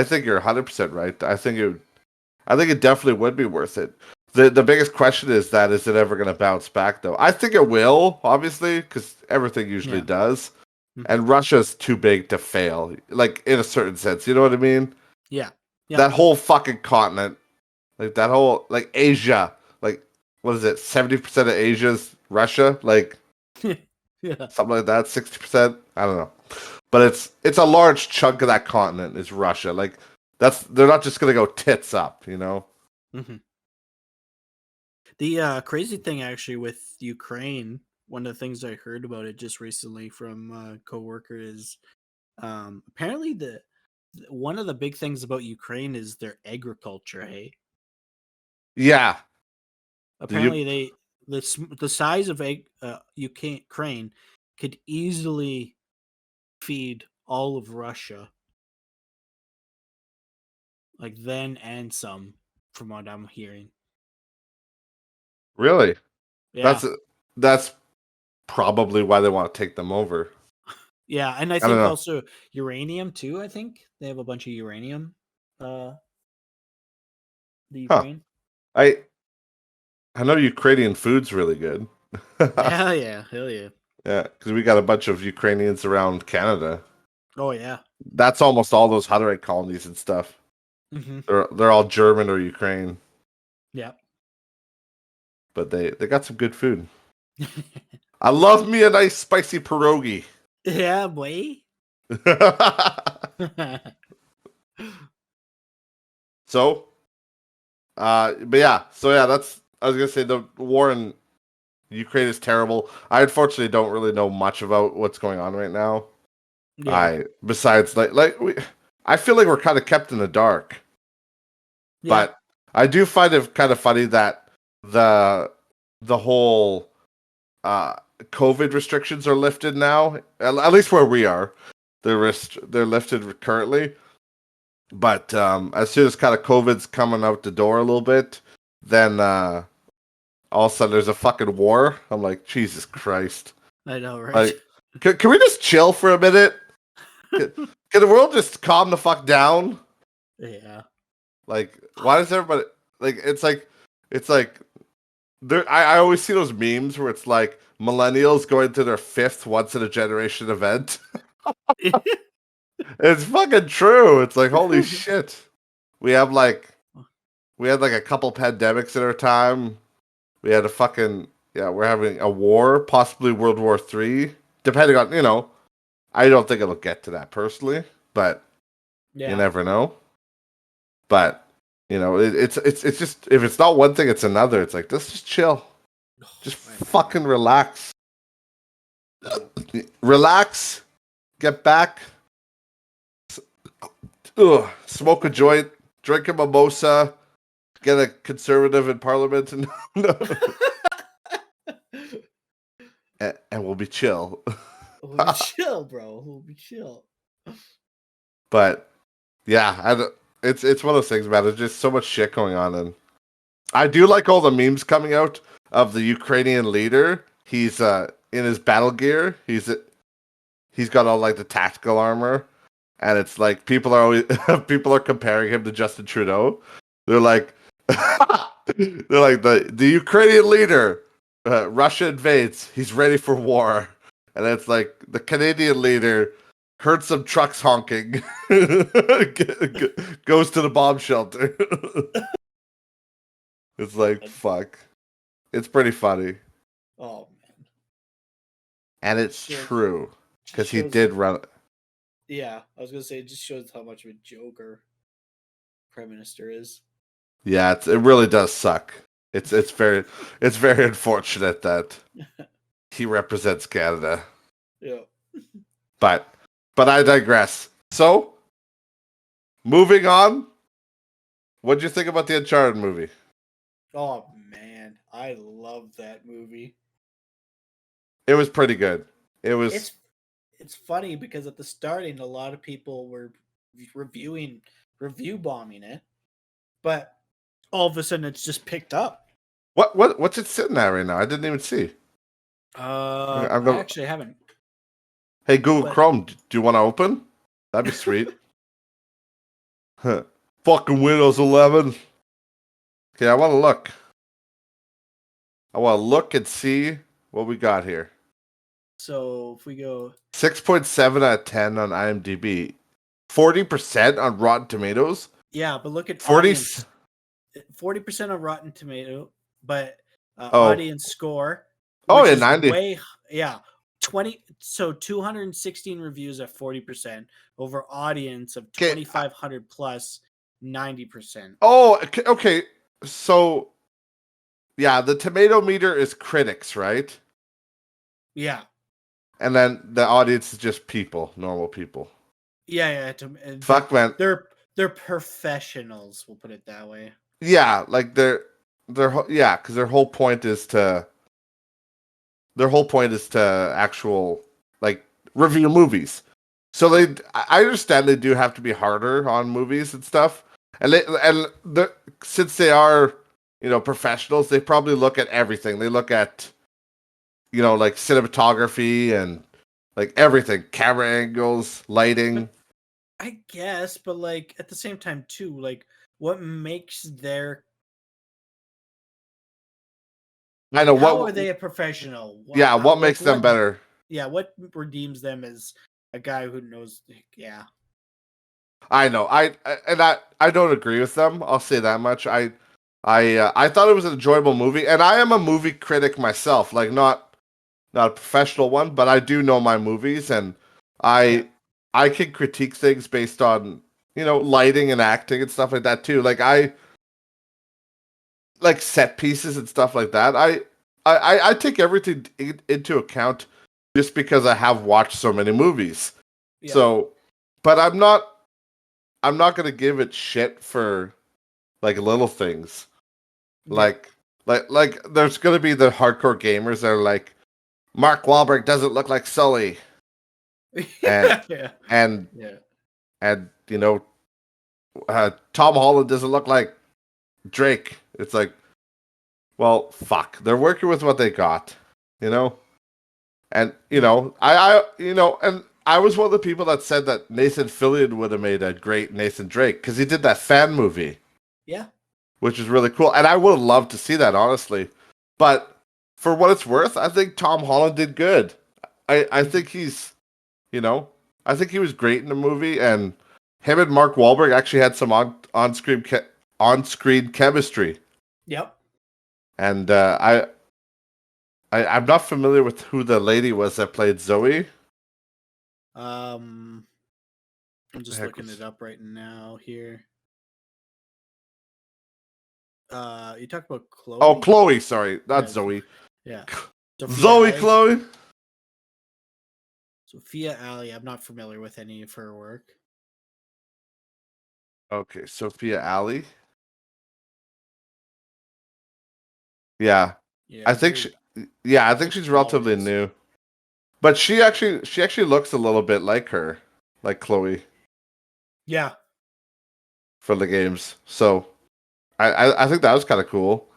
think you're 100% right. I think it definitely would be worth it. The biggest question is it ever going to bounce back though? I think it will, obviously, because everything usually Yeah, does. mhm. And Russia's too big to fail, like in a certain sense. You know what I mean? Yeah, yeah, That whole fucking continent, like that whole like Asia, like what is it? 70% of Asia's Russia, like yeah. something like that. 60%. I don't know, but it's a large chunk of that continent is Russia. Like they're not just gonna go tits up, you know? Mhm. The crazy thing actually with Ukraine, one of the things I heard about it just recently from a coworker is apparently one of the big things about Ukraine is their agriculture. Hey, Yeah. Do you apparently the size of Ukraine could easily feed all of Russia, like then and some, from what I'm hearing. really? Yeah, That's that's probably why they want to take them over. yeah, and I I don't think know. also uranium too. I think they have a bunch of uranium. Uh, the Huh. Ukraine. I I know Ukrainian food's really good. Hell yeah, hell yeah. Yeah, because we got a bunch of Ukrainians around Canada. Oh yeah. That's almost all those Hutterite colonies and stuff. hmm They're all German or Ukraine, Yeah. but they got some good food. I love me a nice spicy pierogi. yeah, boy. So, but yeah, that's I was gonna say the war in Ukraine is terrible. I unfortunately don't really know much about what's going on right now. yeah. I besides I feel like we're kind of kept in the dark. Yeah. But I do find it kind of funny that the the whole uh, COVID restrictions are lifted now. At least where we are, they're lifted currently. But as soon as kind of COVID's coming out the door a little bit, then all of a sudden there's a fucking war. I'm like, Jesus Christ! I know, right? Like, can we just chill for a minute? Can the world just calm the fuck down? yeah. Like, why does everybody like? It's like I always see those memes where it's like millennials going to their 5th once in a generation event. It's fucking true. It's like holy shit. We have like we had like a couple pandemics in our time. We had a fucking we're having a war, possibly World War III, depending on I don't think it'll get to that personally, but you Yeah. never know. But it's just if it's not one thing, it's another. It's like let's just chill, just fucking relax, relax, get back, smoke a joint, drink a mimosa, get a conservative in parliament, and and we'll be chill. We'll be chill, bro. We'll be chill. But yeah, it's one of those things, man. There's just so much shit going on, and I do like all the memes coming out of the Ukrainian leader. He's in his battle gear. He's got all like the tactical armor, and it's like people are always people are comparing him to Justin Trudeau. They're like the Ukrainian leader. Russia invades. He's ready for war, and it's like the Canadian leader heard some trucks honking, goes to the bomb shelter. It's like fuck. It's pretty funny. Oh man. And it's true because he did run. Yeah, I was gonna say it just shows how much of a joker Prime Minister is. Yeah, it really does suck. It's very unfortunate that he represents Canada. Yeah. But I digress. So, moving on. What'd you think about the Uncharted movie? Oh man, I love that movie. It was pretty good. It was. It's funny because at the starting, a lot of people were review bombing it, but all of a sudden it's just picked up. What's it sitting at right now? I didn't even see. I actually haven't. Hey Google Chrome, do you want to open? That'd be sweet. Huh. Fucking Windows 11. Okay, I want to look. I want to look and see what we got here. So if we go 6.7 out of 10 on IMDb, 40% on Rotten Tomatoes. Yeah, but look at 40% on Rotten Tomato, but audience score. Oh yeah, 90. 216 reviews at 40% over audience of 2,500 plus 90%. Oh, okay. So, yeah, the tomato meter is critics, right? Yeah. And then the audience is just people, normal people. Yeah. Fuck, man. They're professionals. We'll put it that way. Yeah, like because their whole point is to actual like review movies. So I understand they do have to be harder on movies and stuff, since they are professionals, they probably look at everything. They look at like cinematography and like everything, camera angles, lighting. I guess, but like at the same time too, like what makes their how are they a professional? Yeah, what makes them better? Yeah, what redeems them as a guy who knows? Yeah, I know. I don't agree with them. I'll say that much. I thought it was an enjoyable movie, and I am a movie critic myself. Like not a professional one, but I do know my movies, and I can critique things based on lighting and acting and stuff like that too. Like I like set pieces and stuff like that. I take everything into account just because I have watched so many movies. Yeah. So, but I'm not gonna give it shit for like little things. Yeah. Like there's gonna be the hardcore gamers that are like, Mark Wahlberg doesn't look like Sully. And and Tom Holland doesn't look like Drake. It's like, well, fuck. They're working with what they got, And and I was one of the people that said that Nathan Fillion would have made a great Nathan Drake because he did that fan movie. Yeah. Which is really cool. And I would have loved to see that, honestly. But for what it's worth, I think Tom Holland did good. I Mhm. think he's, you know, I think he was great in the movie, and him and Mark Wahlberg actually had some on screen chemistry. Yep. And I'm not familiar with who the lady was that played Zoe. Um, I'm The just heck looking it was? up right now here. You talked about Oh, Chloe? Chloe. Sorry, not Yeah, Zoe. yeah. Sophia Zoe Ali. Chloe. Sophia Ali. I'm not familiar with any of her work. Okay, Sophia Ali. Yeah, I Yeah, think very she. Yeah, I think very she's small relatively roles. new, but she actually looks a little bit like her, like Chloe Yeah. for the games. So I think that was kind of cool.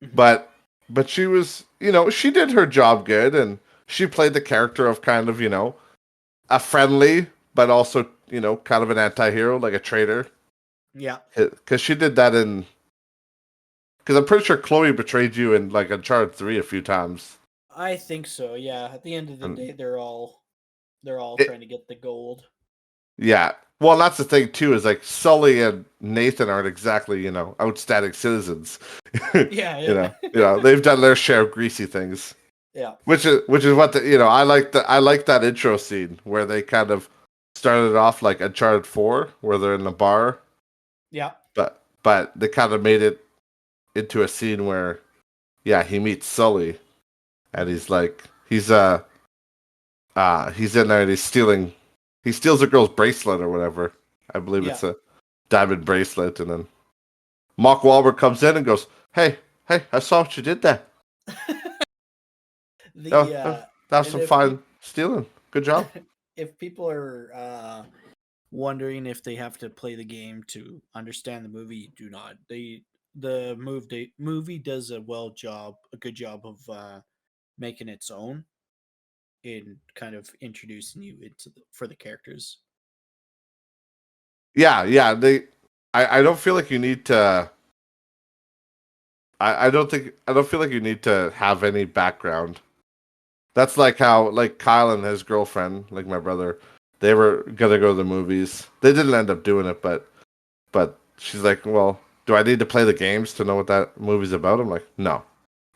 Mhm. But she was, she did her job good, and she played the character of kind of, a friendly, but also, kind of an anti-hero, like a traitor. Yeah. Because she did that in. Because I'm pretty sure Chloe betrayed you in like Uncharted 3 a few times. I think so. Yeah. At the end of the And day, they're all it, trying to get the gold. yeah. Well, that's the thing too. Is like Sully and Nathan aren't exactly, outstanding citizens. Yeah. Yeah. They've done their share of greasy things. Yeah. Which is what I like that intro scene where they kind of started off like Uncharted 4 where they're in the bar, Yeah. but they kind of made it into a scene where he meets Sully, and Mhm. he's in there and he steals a girl's bracelet or whatever. I believe Yeah. it's a diamond bracelet, and then Mark Wahlberg comes in and goes, "Hey, hey, I saw what you did there. the Oh, that was and some if fine stealing. Good job." if people are wondering if they have to play the game to understand the movie, you do not. The movie does a good job of making its own in kind of introducing you for the characters. Yeah, yeah. I don't feel like you need to. I don't feel like you need to have any background. That's like how like Kyle and his girlfriend, like my brother, they were gonna go to the movies. They didn't end up doing it, but she's like, well, do I need to play the games to know what that movie's about? I'm like, no,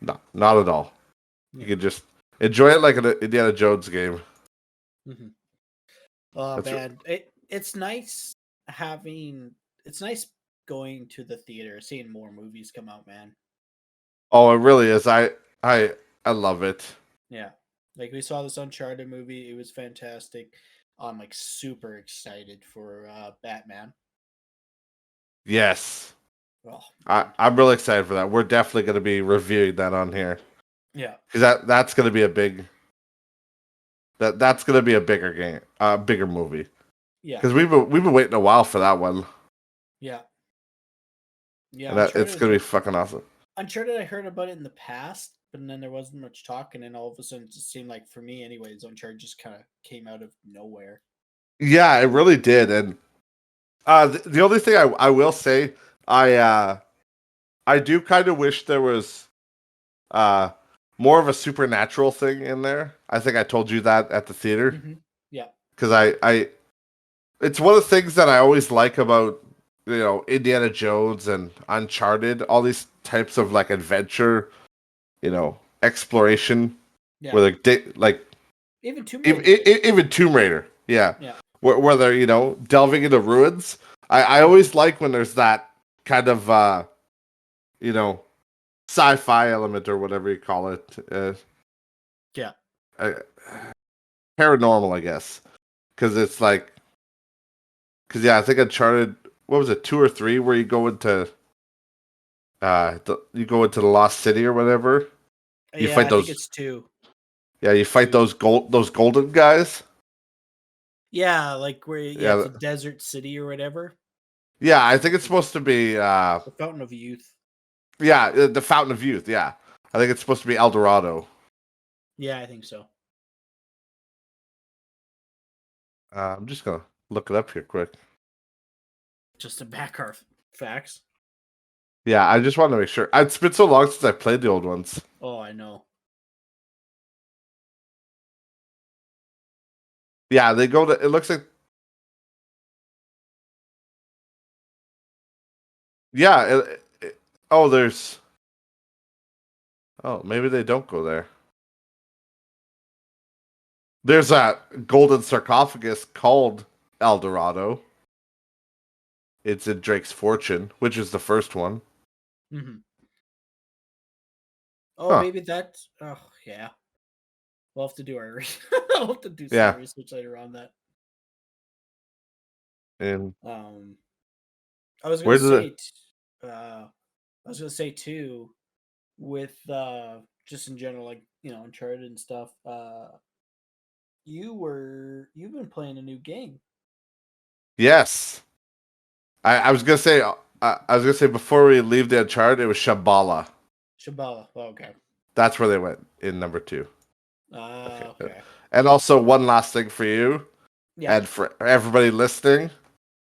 no, not at all. You Yeah. can just enjoy it like an Indiana Jones game. Hmm. Oh That's man, it's nice going to the theater, seeing more movies come out, man. oh, it really is. I I love it. Yeah. Like we saw this Uncharted movie, it was fantastic. I'm like super excited for Batman. Yes, Oh man. I'm really excited for that. We're definitely gonna be reviewing that on here Yeah. because that's gonna be a big that's gonna be a bigger game, bigger movie. Yeah. Because we've been waiting a while for that one, Yeah. Yeah, and that it's Uncharted gonna be fucking awesome. Uncharted I heard about it in the past, but then there wasn't much talk, and then all of a sudden it just seemed like for me anyways, Uncharted just kinda came out of nowhere. Yeah, it really did. And the only thing I will say, I uh, I do kind of wish there was uh more of a supernatural thing in there. I think I told you that at the theater Hmm. Yeah. because I it's one of the things that I always like about Indiana Jones and Uncharted, all these types of like adventure, exploration, Yeah. where like Even Tomb even, Raider did it. even Tomb Raider, yeah, Yeah. where they're delving into ruins. I always like when there's that kind of you know sci-fi element or whatever you call it, Yeah. uh, paranormal, I guess, because it's like I think Uncharted, what was it, 2 or 3, where you go into the Lost City or whatever. You Yeah, fight I think those, it's two. yeah, you fight Two. those golden guys. Yeah, it's Yeah, a desert city or whatever. yeah, I think it's supposed to be The Fountain of Youth. yeah, the Fountain of Youth. Yeah, I think it's supposed to be El Dorado. Yeah, I think so. I'm just gonna look it up here quick. Just to back our facts. Yeah, I just wanted to make sure. It's been so long since I played the old ones. Oh, I know. Yeah, they go to. It looks like. Yeah. Oh, there's. Oh, maybe they don't go there. There's a golden sarcophagus called El Dorado. It's in Drake's Fortune, which is the first one. Hmm. Oh, Huh. maybe that's. Oh, yeah. We'll have to do our. We'll have to do some Yeah. research later on that. And Um, I was gonna where did say, it? I was gonna say too, with just in general, like Uncharted and stuff. You've been playing a new game, Yes. I was gonna say. I was gonna say before we leave the Uncharted, it was Shambhala. Shabala. Oh, okay. That's where they went in number two. Okay. Okay. And also one last thing for you Yeah. and for everybody listening,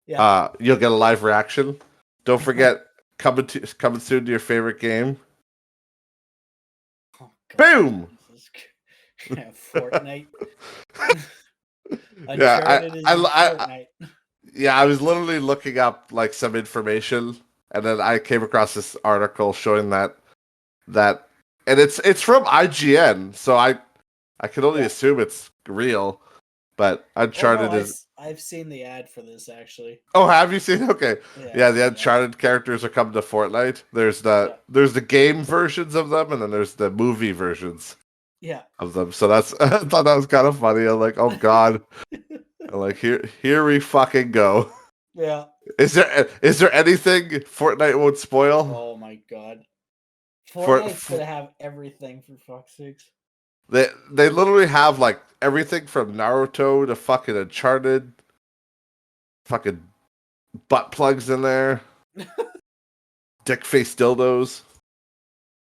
Yeah. you'll get a live reaction. Don't forget coming soon to your favorite game. Oh God. Boom. Yeah, Fortnite. Yeah, Uncharted is in Fortnite. yeah, I was literally looking up like some information, and then I came across this article showing that, and it's from IGN, so I can only Yeah. assume it's real. But Oh no, Uncharted is. I've seen the ad for this actually. Oh, have you seen? Okay, Yeah, yeah, I've the seen that. Uncharted characters are coming to Fortnite. Yeah. There's the game versions of them, and then there's the movie versions Yeah. of them. So that's I thought that was kind of funny. I'm like, oh god, I'm like here we fucking go. Yeah. Is there anything Fortnite won't spoil? Oh my God. For, Fortnite's for gonna have everything for fuck's sakes. they literally have like everything from Naruto to fucking Uncharted, fucking butt plugs in there, dick face dildos.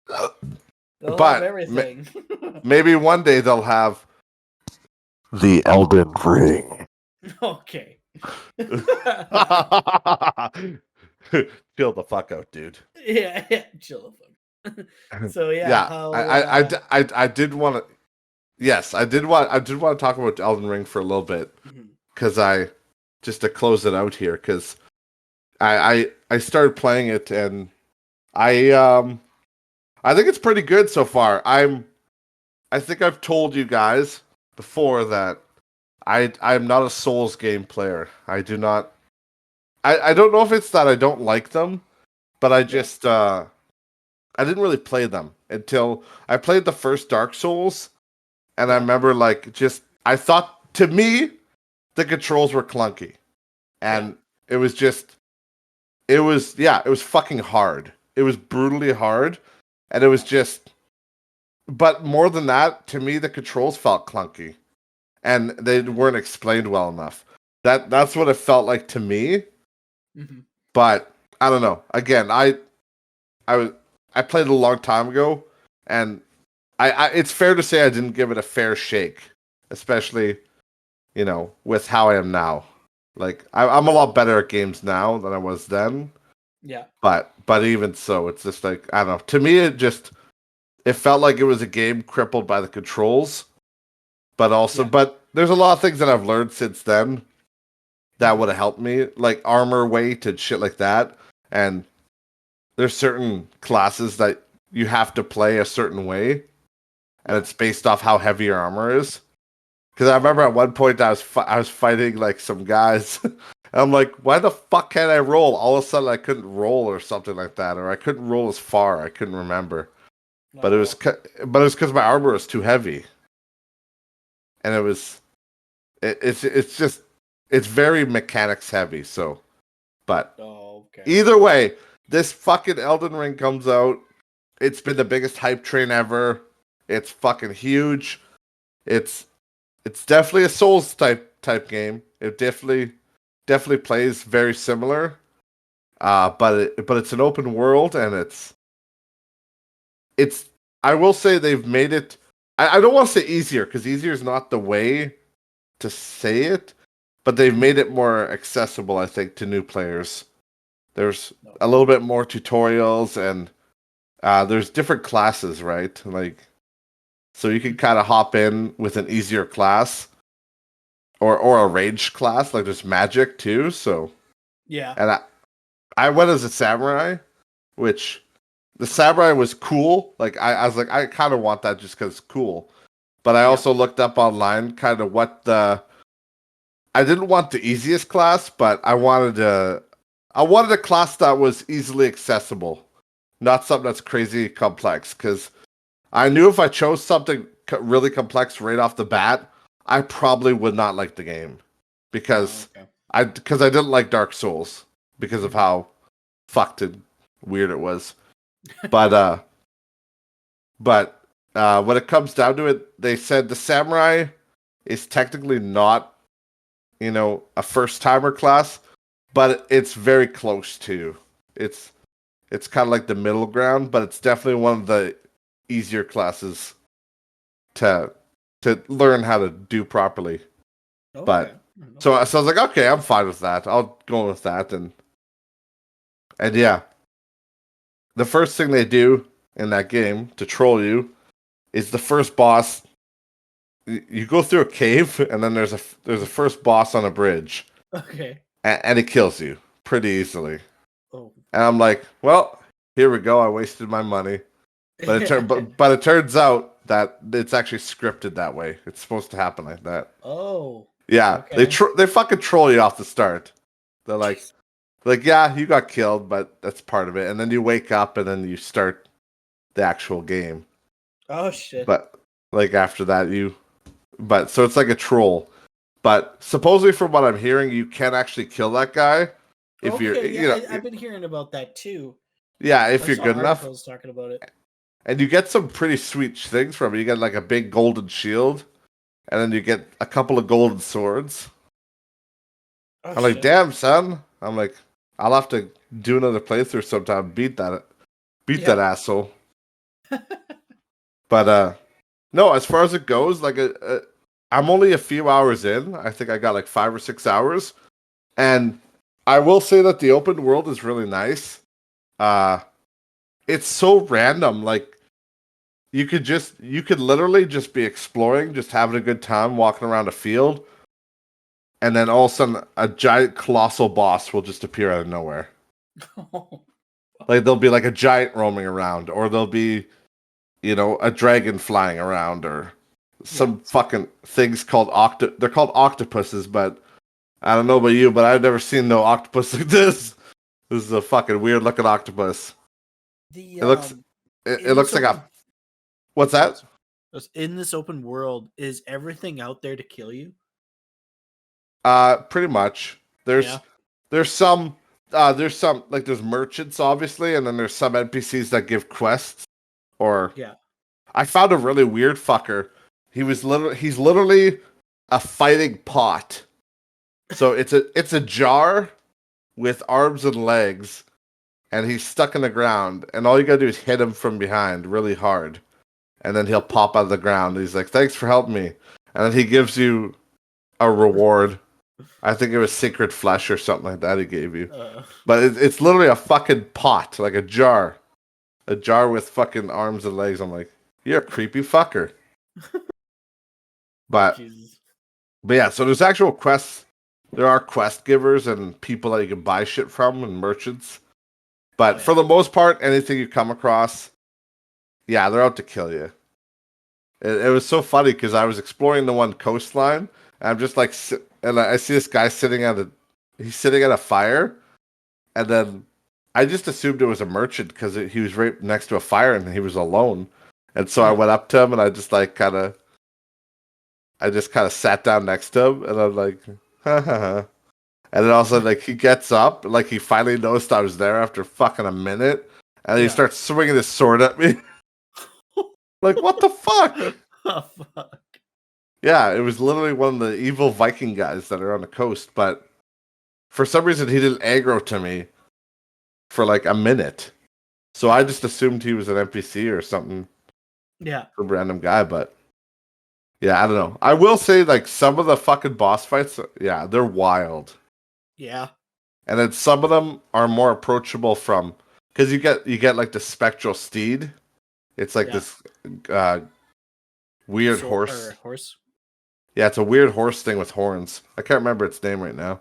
They'll have But everything. maybe one day they'll have the Elden Ring. Okay. Chill the fuck out, dude. Yeah, yeah, chill the fuck. So yeah, Yeah, how I did want to. Yes, I did want to talk about Elden Ring for a little bit mhm. because I just to close it out here because I started playing it and I um I think it's pretty good so far. I think I've told you guys before that I'm not a Souls game player. I do not. I don't know if it's that I don't like them, but I Yeah, just I didn't really play them until I played the first Dark Souls, and I yeah, remember like just I thought to me the controls were clunky, yeah, and it was just it was yeah it was fucking hard. It was brutally hard, and it was yeah. just. But more than that, to me the controls felt clunky, and they weren't explained well enough. That's what it felt like to me. Mm-hmm. But I don't know. Again, I was I played it a long time ago, and I it's fair to say I didn't give it a fair shake, especially with how I am now. Like I'm a lot better at games now than I was then. Yeah. But even so, it's just like I don't know. To me, it felt like it was a game crippled by the controls, but also Yeah. but there's a lot of things that I've learned since then that Mm-hmm. would have helped me, like armor weight and shit like that. And there's certain classes that you have to play a certain way, and Yeah. it's based off how heavy your armor is. Because I remember at one point I was fighting like some guys, and I'm like, why the fuck can't I roll? All of a sudden I couldn't roll or something like that, or I couldn't roll as far. I couldn't remember, but Oh. but it was because my armor was too heavy, and it's just it's very mechanics heavy. So, but Oh. Okay. either way, this fucking Elden Ring comes out. It's been the biggest hype train ever. It's fucking huge. It's it's definitely a Souls type game. It definitely plays very similar. But it's an open world and it's I will say they've made it. I don't want to say easier because easier is not the way to say it, but they've Mhm. made it more accessible. I think to new players. There's No. a little bit more tutorials and there's different classes, right? Like, so you can kind of hop in with an easier class or a ranged class. Like, there's magic too. So, Yeah. and I went as a samurai, which the samurai was cool. Like, I was like, I kind of want that just because it's cool. But I Yeah. also looked up online kind of what the I didn't want the easiest class, but I wanted a class that was easily accessible, not something that's crazy complex. Because I knew if I chose something really complex right off the bat, I probably would not like the game Oh, because okay. I didn't like Dark Souls because of Mhm. how fucked and weird it was. But when it comes down to it, they said the samurai is technically not, a first timer class, but it's very close to. It's it's kind of like the middle ground, but it's definitely one of the easier classes to learn how to do properly. Okay. But so I was like, okay, I'm fine with that. I'll go with that, and yeah, the first thing they do in that game to troll you is the first boss. You go through a cave, and then there's a first boss on a bridge, Okay. and it kills you pretty easily. Oh. And I'm like, well, here we go. I wasted my money. But it turns out that it's actually scripted that way. It's supposed to happen like that. Oh. Yeah, Okay. they fucking troll you off the start. They're Jeez. like, yeah, you got killed, but that's part of it. And then you wake up and then you start the actual game. Oh shit. But like after that, but so it's like a troll. But supposedly, from what I'm hearing, you can actually kill that guy if you're, Okay. Yeah, I've been hearing about that too. yeah, if I you're saw good enough. articles talking about it. And you get some pretty sweet things from it. You get like a big golden shield, and then you get a couple of golden swords. Oh I'm like, shit. damn, son. I'm like, I'll have to do another playthrough sometime. Beat that Yeah. asshole. But no, as far as it goes, like I'm only a few hours in. I think I got like 5 or 6 hours, and I will say that the open world is really nice. Uh, it's so random. Like you could literally just be exploring, just having a good time, walking around a field, and then all of a sudden a giant colossal boss will just appear out of nowhere. Like there'll be like a giant roaming around, or there'll be, a dragon flying around, or Yeah. some fucking things called they're called octopuses, but I don't know about you, but I've never seen no octopus like this. This is a fucking weird looking octopus. The It looks it in this looks like a open what's that? in this open world, is everything out there to kill you? Pretty much. Yeah. There's some like there's merchants obviously, and then there's some NPCs that give quests. Or Yeah. I found a really weird fucker. He's literally a fighting pot. So it's a jar with arms and legs, and he's stuck in the ground, and all you gotta do is hit him from behind really hard, and then he'll pop out of the ground. He's like, "Thanks for helping me," and then he gives you a reward. I think it was sacred flesh or something like that he gave you. Uh, But it's literally a fucking pot, like a jar with fucking arms and legs. I'm like, you're a creepy fucker. But Jesus. but yeah, so there's actual quests. There are quest givers and people that you can buy shit from and merchants. Oh But for yeah. the most part, anything you come across, yeah, they're out to kill you. It was so funny because I was exploring the one coastline, and I'm just like, and I see this guy he's sitting at a fire, and then I just assumed it was a merchant because he was right next to a fire and he was alone. And so I Yeah. went up to him and I just kind of sat down next to him and I'm like, ha ha ha. And then all of a sudden, like, he gets up, like, he finally noticed I was there after fucking a minute, and he Yeah. starts swinging his sword at me. Like, what the fuck? Oh fuck. Yeah, it was literally one of the evil Viking guys that are on the coast, but for some reason, he didn't aggro to me for like a minute. So I just assumed he was an NPC or something, Yeah. some random guy, but yeah, I don't know. I will say, like, some of the fucking boss fights, yeah, they're wild. Yeah. And then some of them are more approachable because you get like the spectral steed. It's like Yeah. this uh, weird So horse. or horse. Yeah, it's a weird horse thing with horns. I can't remember its name right now.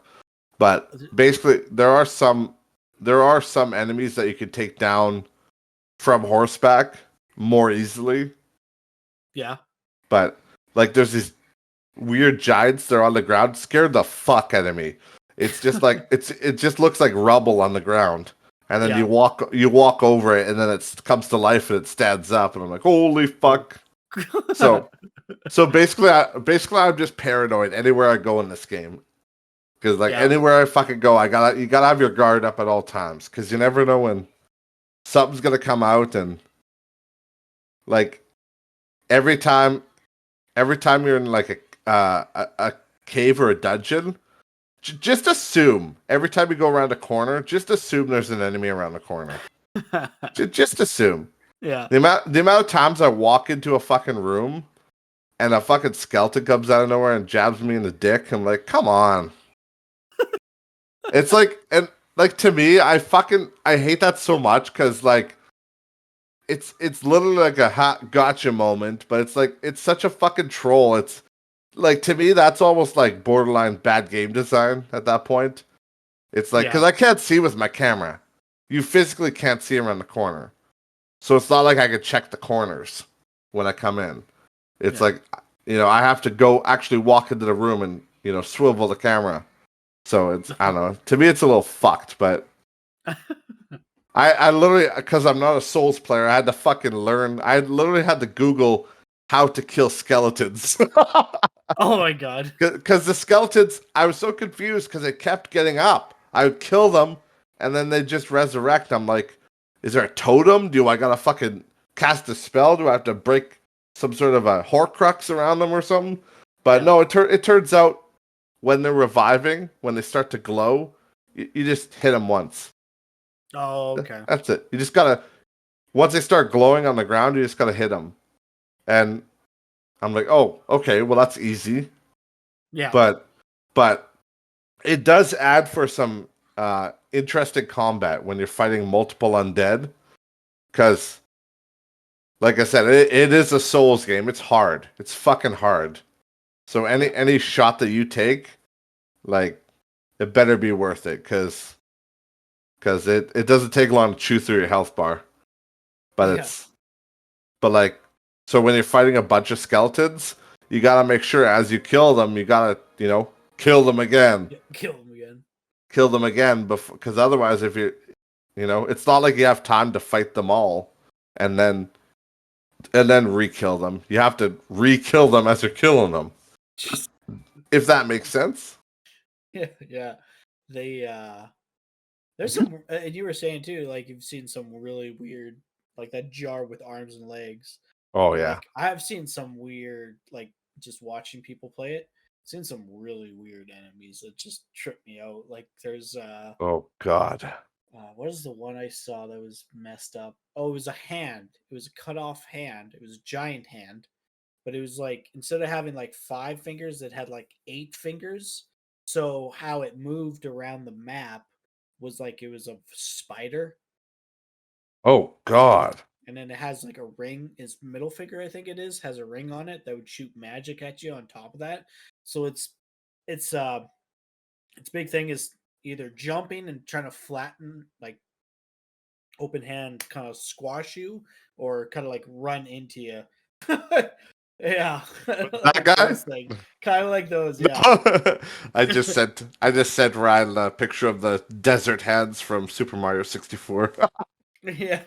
But Is it- basically, there are some enemies that you can take down from horseback more easily. Yeah. But like, there's these weird giants. They're on the ground. Scared the fuck out of me. It's just like it just looks like rubble on the ground. And then Yeah. you walk over it, and then it comes to life and it stands up, and I'm like, holy fuck! So basically, I'm just paranoid anywhere I go in this game. Because like Yeah. anywhere I fucking go, you gotta have your guard up at all times. Because you never know when something's gonna come out, and like every time, every time you're in like a cave or a dungeon, just assume every time you go around a corner, just assume there's an enemy around the corner. Just assume. Yeah. The amount of times I walk into a fucking room and a fucking skeleton comes out of nowhere and jabs me in the dick, I'm like, come on. It's like, and like to me, I hate that so much because like it's literally like a hot gotcha moment, but it's like it's such a fucking troll. It's like to me that's almost like borderline bad game design at that point. It's like because Yeah. I can't see with my camera, you physically can't see around the corner, so it's not like I can check the corners when I come in. It's Yeah. like I have to go actually walk into the room and swivel the camera. So it's I don't know. To me, it's a little fucked, but I literally, because I'm not a Souls player, I had to fucking learn. I literally had to Google how to kill skeletons. Oh my god. Because the skeletons, I was so confused because they kept getting up. I would kill them, and then they just resurrect. I'm like, is there a totem? Do I gotta fucking cast a spell? Do I have to break some sort of a Horcrux around them or something? But Yeah. no, it turns out when they're reviving, when they start to glow, you just hit them once. Oh, okay. That's it. You just gotta once they start glowing on the ground, you just gotta hit them. And I'm like, oh, okay, well that's easy. Yeah. But but it does add for some interesting combat when you're fighting multiple undead. Because, like I said, it is a Souls game. It's hard. It's fucking hard. So Yeah. any shot that you take, like, it better be worth it. Because it doesn't take long to chew through your health bar. But Yeah. it's But like, so when you're fighting a bunch of skeletons, you gotta make sure as you kill them, you gotta, kill them again, Yeah. Kill him again. kill them again, because otherwise, if it's not like you have time to fight them all, and then re-kill them. You have to re-kill them as you're killing them. If that makes sense. Yeah. Yeah. They there's some and you were saying too, like you've seen some really weird like that jar with arms and legs. Oh And yeah. like I have seen some weird like just watching people play it, seen some really weird enemies that just trip me out. Like there's Oh god. what is the one I saw that was messed up? Oh, it was a hand. It was a cut off hand. It was a giant hand, but it was like instead of having like 5 fingers, it had like 8 fingers. So how it moved around the map was like it was a spider, Oh god. and then it has like a ring. Its middle finger, I think it is, has a ring on it that would shoot magic at you on top of that. So it's its big thing is either jumping and trying to flatten like open hand kind of squash you or kind of like run into you. Yeah, That like guy. those things, kind of like those. Yeah, I just sent Ryan a picture of the desert hands from Super Mario 64. yeah,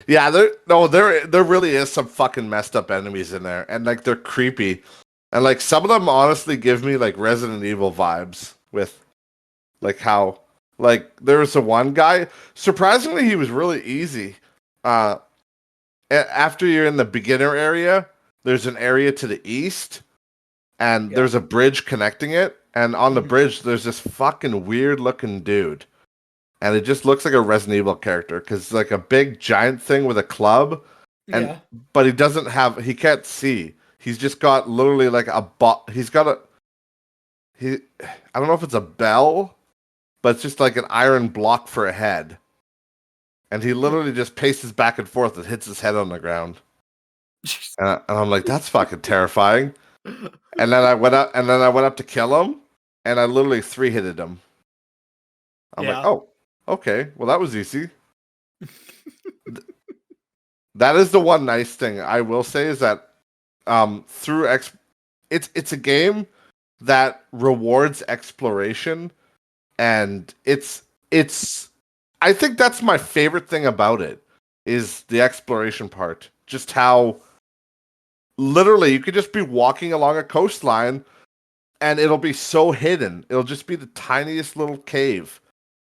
Yeah, there really is some fucking messed up enemies in there, and like they're creepy, and like some of them honestly give me like Resident Evil vibes with like how like there was a one guy. Surprisingly, he was really easy. Uh, After you're in the beginner area, there's an area to the east, and yeah. there's a bridge connecting it, and on the Mhm. bridge there's this fucking weird looking dude. And it just looks like a Resident Evil character because it's like a big giant thing with a club, and Yeah, but he can't see. He's just got literally like he's got a he I don't know if it's a bell, but it's just like an iron block for a head. and he literally just paces back and forth and hits his head on the ground. And I'm like, that's fucking terrifying. And then I went up to kill him, and I literally 3-hitted him. I'm like, Yeah. oh, okay, well that was easy. That is the one nice thing I will say is that through it's a game that rewards exploration, and it's I think that's my favorite thing about it is the exploration part. Just how literally you could just be walking along a coastline and it'll be so hidden. It'll just be the tiniest little cave,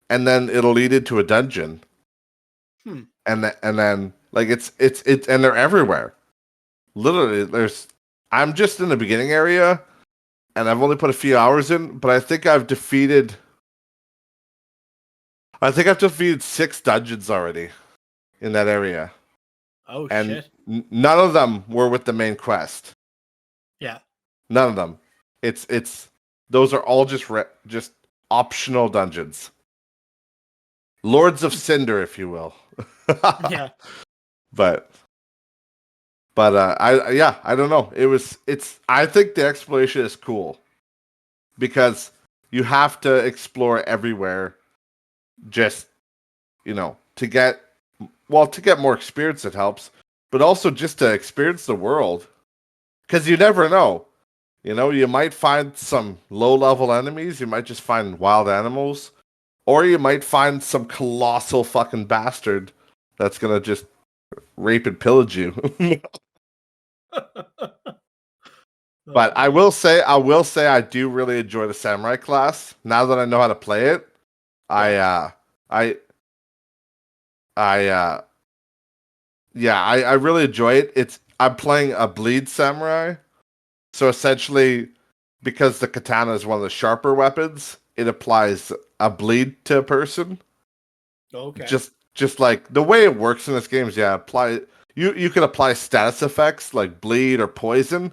and then it'll lead into a dungeon. And then like it's and they're everywhere. Literally, I'm just in the beginning area, and I've only put a few hours in, but I think I've defeated 6 dungeons already in that area, Oh and shit. none of them were with the main quest. Yeah. None of them. It's those are all just optional dungeons. Lords of Cinder, if you will. Yeah. But I don't know. I think the exploration is cool because you have to explore everywhere just to get more experience. It helps, but also just to experience the world because you never know. You might find some low level enemies, you might just find wild animals, or you might find some colossal fucking bastard that's gonna just rape and pillage you. But Oh man. I do really enjoy the samurai class. Now that I know how to play it, I Yeah. I I really enjoy it. I'm playing a bleed samurai. So essentially, because the katana is one of the sharper weapons, it applies a bleed to a person. Okay. Just like the way it works in this game is, you can apply status effects like bleed or poison,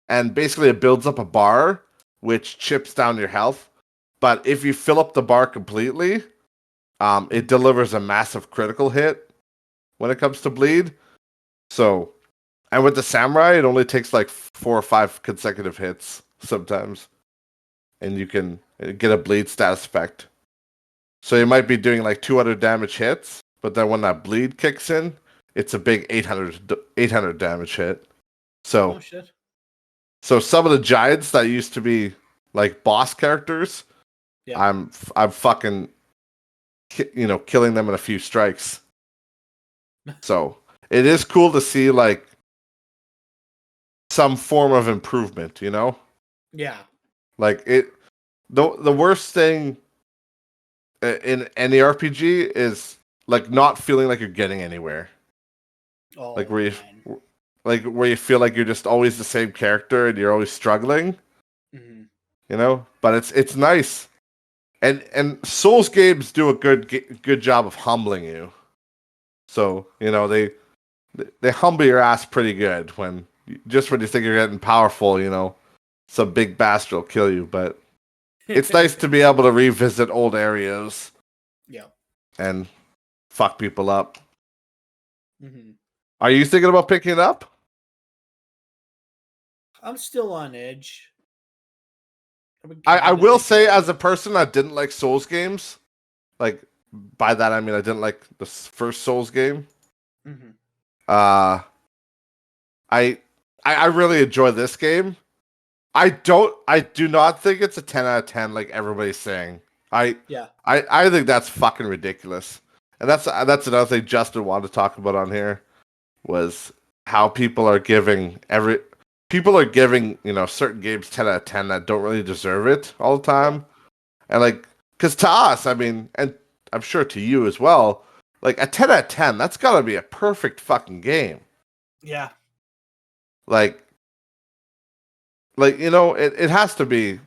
and basically it builds up a bar which chips down your health. But if you fill up the bar completely, it delivers a massive critical hit when it comes to bleed. So, and with the samurai, it only takes like 4 or 5 consecutive hits sometimes, and you can get a bleed status effect. So you might be doing like 200 damage hits, but then when that bleed kicks in, it's a big 800 damage hit. Oh So shit. so some of the giants that used to be like boss characters, Yeah. I'm fucking killing them in a few strikes. So it is cool to see like some form of improvement. Yeah. Like the worst thing in any RPG is like not feeling like you're getting anywhere. Like Oh where you man. where you feel like you're just always the same character and you're always struggling, Hmm. But it's nice. And Souls games do a good job of humbling you. So, they humble your ass pretty good when you think you're getting powerful, some big bastard will kill you, but it's nice to be able to revisit old areas Yeah. and fuck people up. Hmm. Are you thinking about picking it up? I'm still on edge. I've been I kind of will thinking say, about as a it. person that didn't like Souls games, like by that I mean I didn't like the first Souls game. Hmm. Uh, I I really enjoy this game. I do not think it's a 10 out of 10 like everybody's saying. I Yeah. I think that's fucking ridiculous. And that's another thing Justin wanted to talk about on here was how people are giving, certain games 10 out of 10 that don't really deserve it all the Yeah. time. And like cuz to us, I mean, and I'm sure to you as well, like a 10 out of 10, that's got to be a perfect fucking game. Yeah. Like it has to be,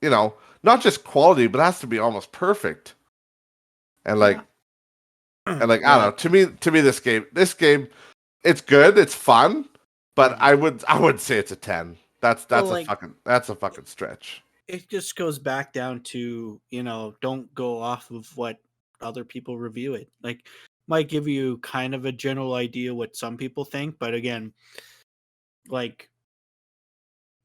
not just quality, but it has to be almost perfect. And Yeah. I don't Yeah. know. To me, this game, it's good, it's fun, but Hmm. I would say it's a 10. That's Well, that's a like fucking that's a fucking stretch. it just goes back down to don't go off of what other people review it. Like might give you kind of a general idea what some people think, but again, like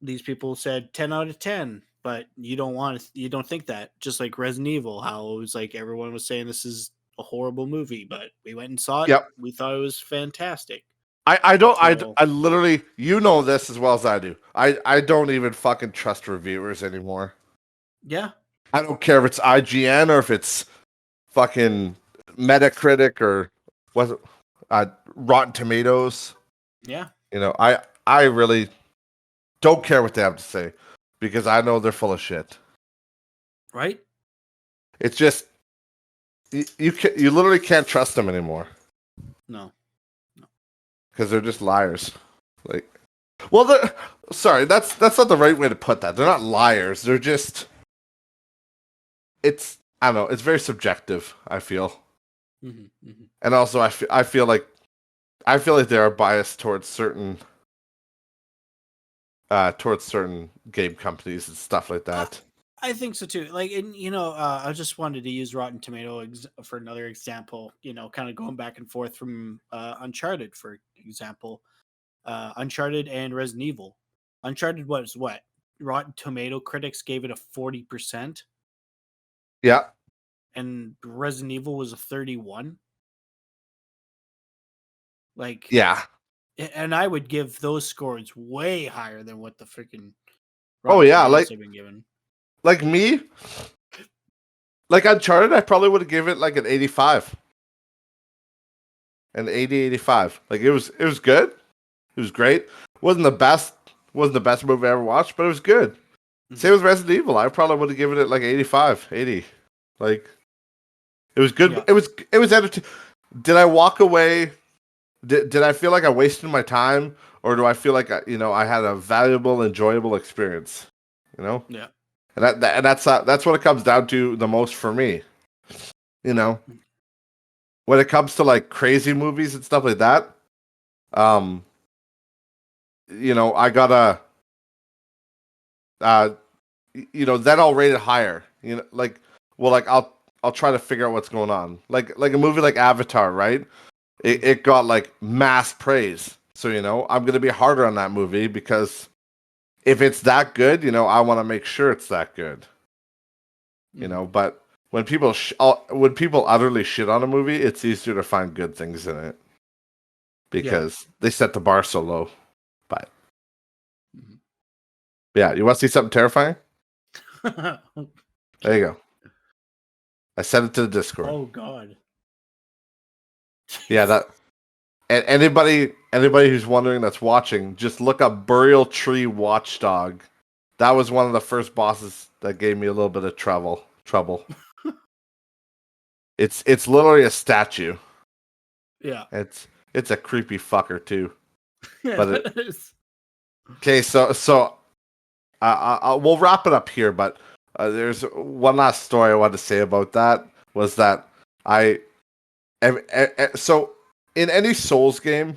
these people said 10 out of 10, but you don't think that. Just like Resident Evil, how it was like everyone was saying this is a horrible movie, but we went and saw it. Yep. We thought it was fantastic. I don't So I literally, you know this as well as I do. I don't even fucking trust reviewers anymore. yeah, I don't care if it's IGN or if it's fucking Metacritic or was it Rotten Tomatoes. yeah, You know, I really don't care what they have to say because I know they're full of shit. right? It's just you literally can't trust them anymore No. because they're just liars. Like, well, sorry, that's not the right way to put that. They're not liars. They're just it's I don't know. It's very subjective. I feel, and also I feel like they are biased towards certain game companies and stuff like that. I think so too. Like, and I just wanted to use Rotten Tomato for another example. Kind of going back and forth from Uncharted, for example. Uncharted and Resident Evil. Uncharted was what? Rotten Tomato critics gave it a 40%, Yeah, and Resident Evil was a 31. Like, yeah. and I would give those scores way higher than what the freaking Oh Rotten yeah, Tomatoes have been given. like me, like Uncharted, I probably would have given it like an 85. An 80, 85. Like it was good. It was great. Wasn't the best movie I ever watched, but it was good. Same with Resident Evil. I probably would have given it like 85, 80. Like it was good. Yeah. It was entertaining. Did I walk away? Did I feel like I wasted my time, or do I feel like I had a valuable, enjoyable experience? You know, Yeah. and that's what it comes down to the most for me. You know, when it comes to like crazy movies and stuff like that, um, I gotta, then I'll rate it higher. Like, well, like I'll try to figure out what's going on. Like a movie like Avatar, right? It got like mass praise, so I'm gonna be harder on that movie because if it's that good, I want to make sure it's that good. But when people utterly shit on a movie, it's easier to find good things in it because they set the bar so low. But yeah, you want to see something terrifying? There you go. I sent it to the Discord. Oh God. Yeah, that. And anybody who's wondering that's watching, just look up Burial Tree Watchdog. That was one of the first bosses that gave me a little bit of trouble. It's literally a statue. Yeah. It's a creepy fucker too. Yeah, But okay, so we'll wrap it up here. But there's one last story I wanted to say about that. Was that so in any Souls game,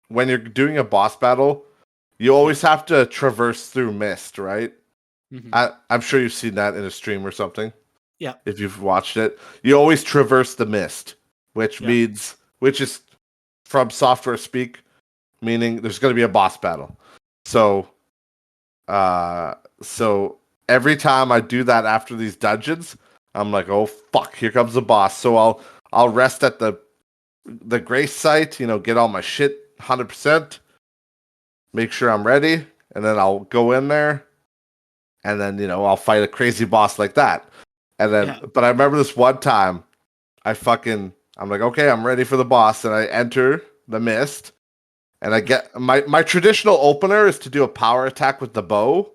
when you're doing a boss battle, you always have to traverse through mist, right? I'm sure you've seen that in a stream or something. Yeah. If you've watched it, you always traverse the mist, which is from software speak, meaning there's going to be a boss battle. So every time I do that after these dungeons, I'm like, oh fuck, here comes the boss. So I'll rest at the grace site, get all my shit 100%, make sure I'm ready, and then I'll go in there, and then I'll fight a crazy boss like that. And then, but I remember this one time, I'm like, okay, I'm ready for the boss, and I enter the mist, and I get my traditional opener is to do a power attack with the bow.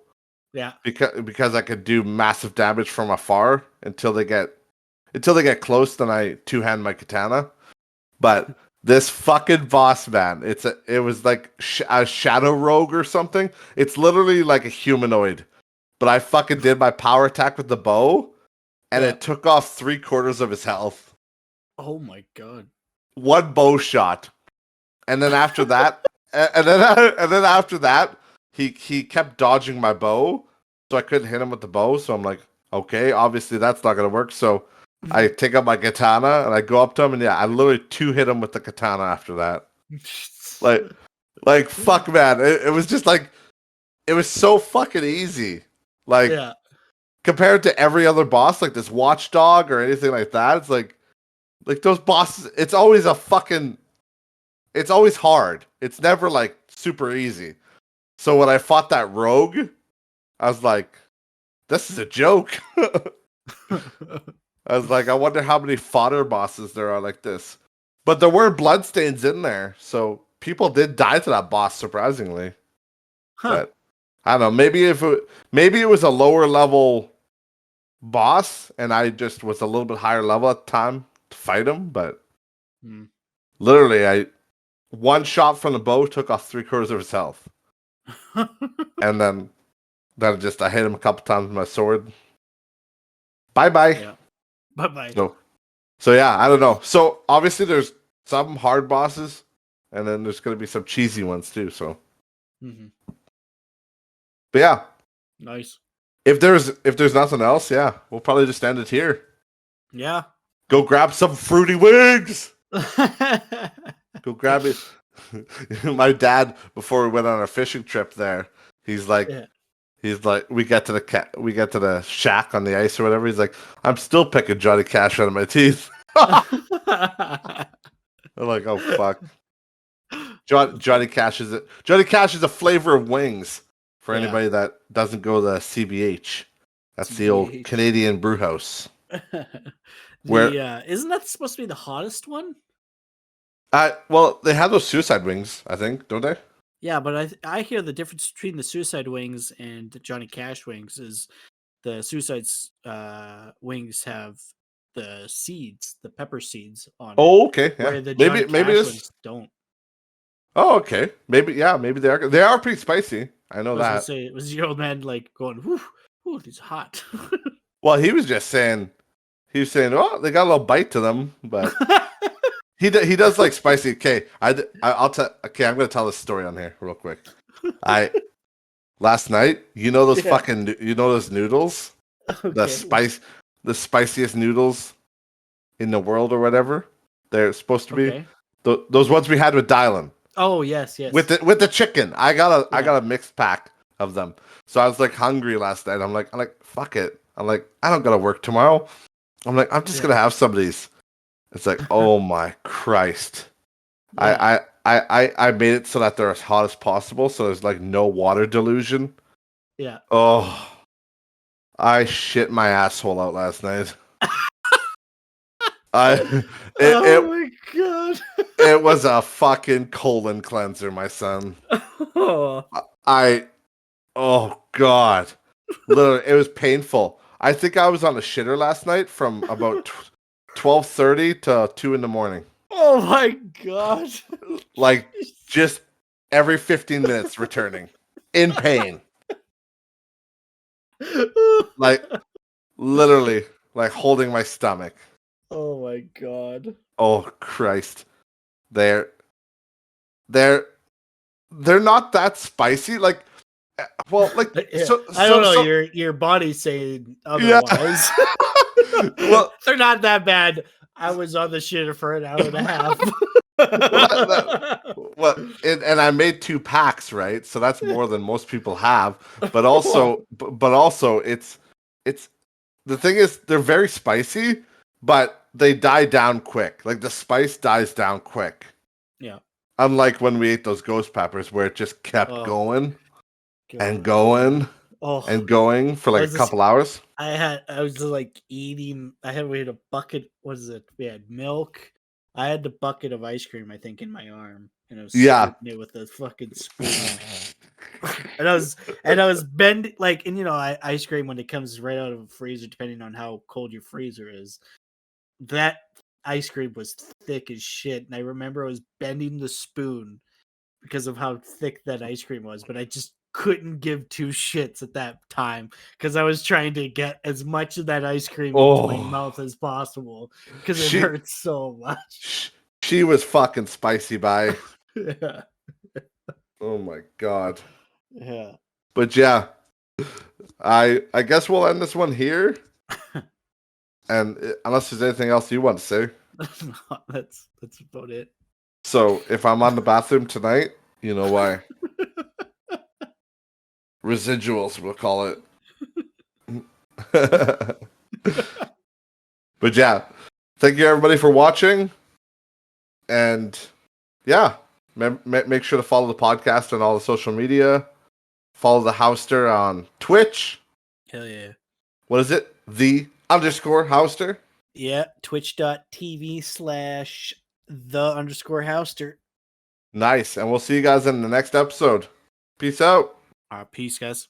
Yeah. Because I could do massive damage from afar until they get close, then I two-hand my katana. But this fucking boss, man, it was like a shadow rogue or something. It's literally like a humanoid. But I fucking did my power attack with the bow, and it took off 3/4 of his health. Oh my God. One bow shot. And then after that, and then after that, he kept dodging my bow, so I couldn't hit him with the bow. So I'm like, okay, obviously that's not gonna work. So I take out my katana and I go up to him, and I literally 2-hit him with the katana after that. Like fuck, man. It was just like, it was so fucking easy. Like, Yeah. compared to every other boss, like this watchdog or anything like that, it's like those bosses, it's always it's always hard. It's never like super easy. So when I fought that rogue, I was like, this is a joke. I was like, I wonder how many fodder bosses there are like this. But there were bloodstains in there, so people did die to that boss, surprisingly. Huh. But I don't know. Maybe it was a lower level boss, and I just was a little bit higher level at the time to fight him. But literally, I one shot from the bow took off 3/4 of his health, and then I hit him a couple times with my sword. Bye bye. Yeah. Bye bye. So yeah, I don't know. So obviously there's some hard bosses, and then there's gonna be some cheesy ones too. So, but yeah, nice. If there's nothing else, yeah, we'll probably just end it here. Yeah. Go grab some fruity wings. Go grab it. My dad, before we went on our fishing trip there, he's like, we get to the shack on the ice or whatever. He's like, I'm still picking Johnny Cash out of my teeth. I'm like, oh fuck. Johnny Cash is a flavor of wings for anybody that doesn't go to CBH. That's the old Canadian brew house. Isn't that supposed to be the hottest one? Well, they have those suicide wings, I think, don't they? Yeah, but I hear the difference between the suicide wings and the Johnny Cash wings is the suicide's wings have the seeds, the pepper seeds on it. Oh, okay. Yeah. Where the Johnny Cash ones don't. Oh, okay. Maybe they are pretty spicy. I know that. I was gonna say, was your old man like going, "Whoo, it's hot." Well, he was saying, oh, they got a little bite to them, but he does like spicy. Okay, I'll tell. Okay, I'm gonna tell this story on here real quick. Last night, those those noodles, the spiciest noodles in the world or whatever. They're supposed to be those ones we had with Dylan. Oh yes. With the chicken, I got a mixed pack of them. So I was like hungry last night. I'm like fuck it. I'm like, I don't gotta work tomorrow. I'm like, I'm just gonna have some of these. It's like, oh my Christ. Yeah. I made it so that they're as hot as possible, so there's like no water delusion. Yeah. Oh, I shit my asshole out last night. Oh my god. It was a fucking colon cleanser, my son. Oh god. Literally, it was painful. I think I was on a shitter last night from about 12:30 to 2 a.m. Oh my god. Like just every 15 minutes returning in pain. Like literally like holding my stomach. Oh my god. Oh Christ. They're not that spicy. Like, well, like I don't know. Your body's saying otherwise. Yeah. Well, they're not that bad. I was on the shitter for an hour and a half. And I made 2 packs, right? So that's more than most people have. But also, it's the thing is they're very spicy, but they die down quick. Like the spice dies down quick. Yeah. Unlike when we ate those ghost peppers, where it just kept going and going and going for like a couple hours. I was like eating. We had a bucket. What is it? We had milk. I had the bucket of ice cream, I think, in my arm, and I was scooping it with a fucking spoon. and I was bending like, and ice cream when it comes right out of a freezer, depending on how cold your freezer is, that ice cream was thick as shit. And I remember I was bending the spoon because of how thick that ice cream was, but I just couldn't give 2 shits at that time because I was trying to get as much of that ice cream into my mouth as possible because it hurts so much. She was fucking spicy by. Yeah. Oh my god. Yeah. But yeah, I guess we'll end this one here. And unless there's anything else you want to say. That's about it. So if I'm on the bathroom tonight, you know why. Residuals, we'll call it. But yeah, thank you everybody for watching. And yeah, make sure to follow the podcast on all the social media. Follow the Houster on Twitch. Hell yeah. What is it? _Houster? Yeah, twitch.tv/the_Houster. Nice. And we'll see you guys in the next episode. Peace out. Peace, guys.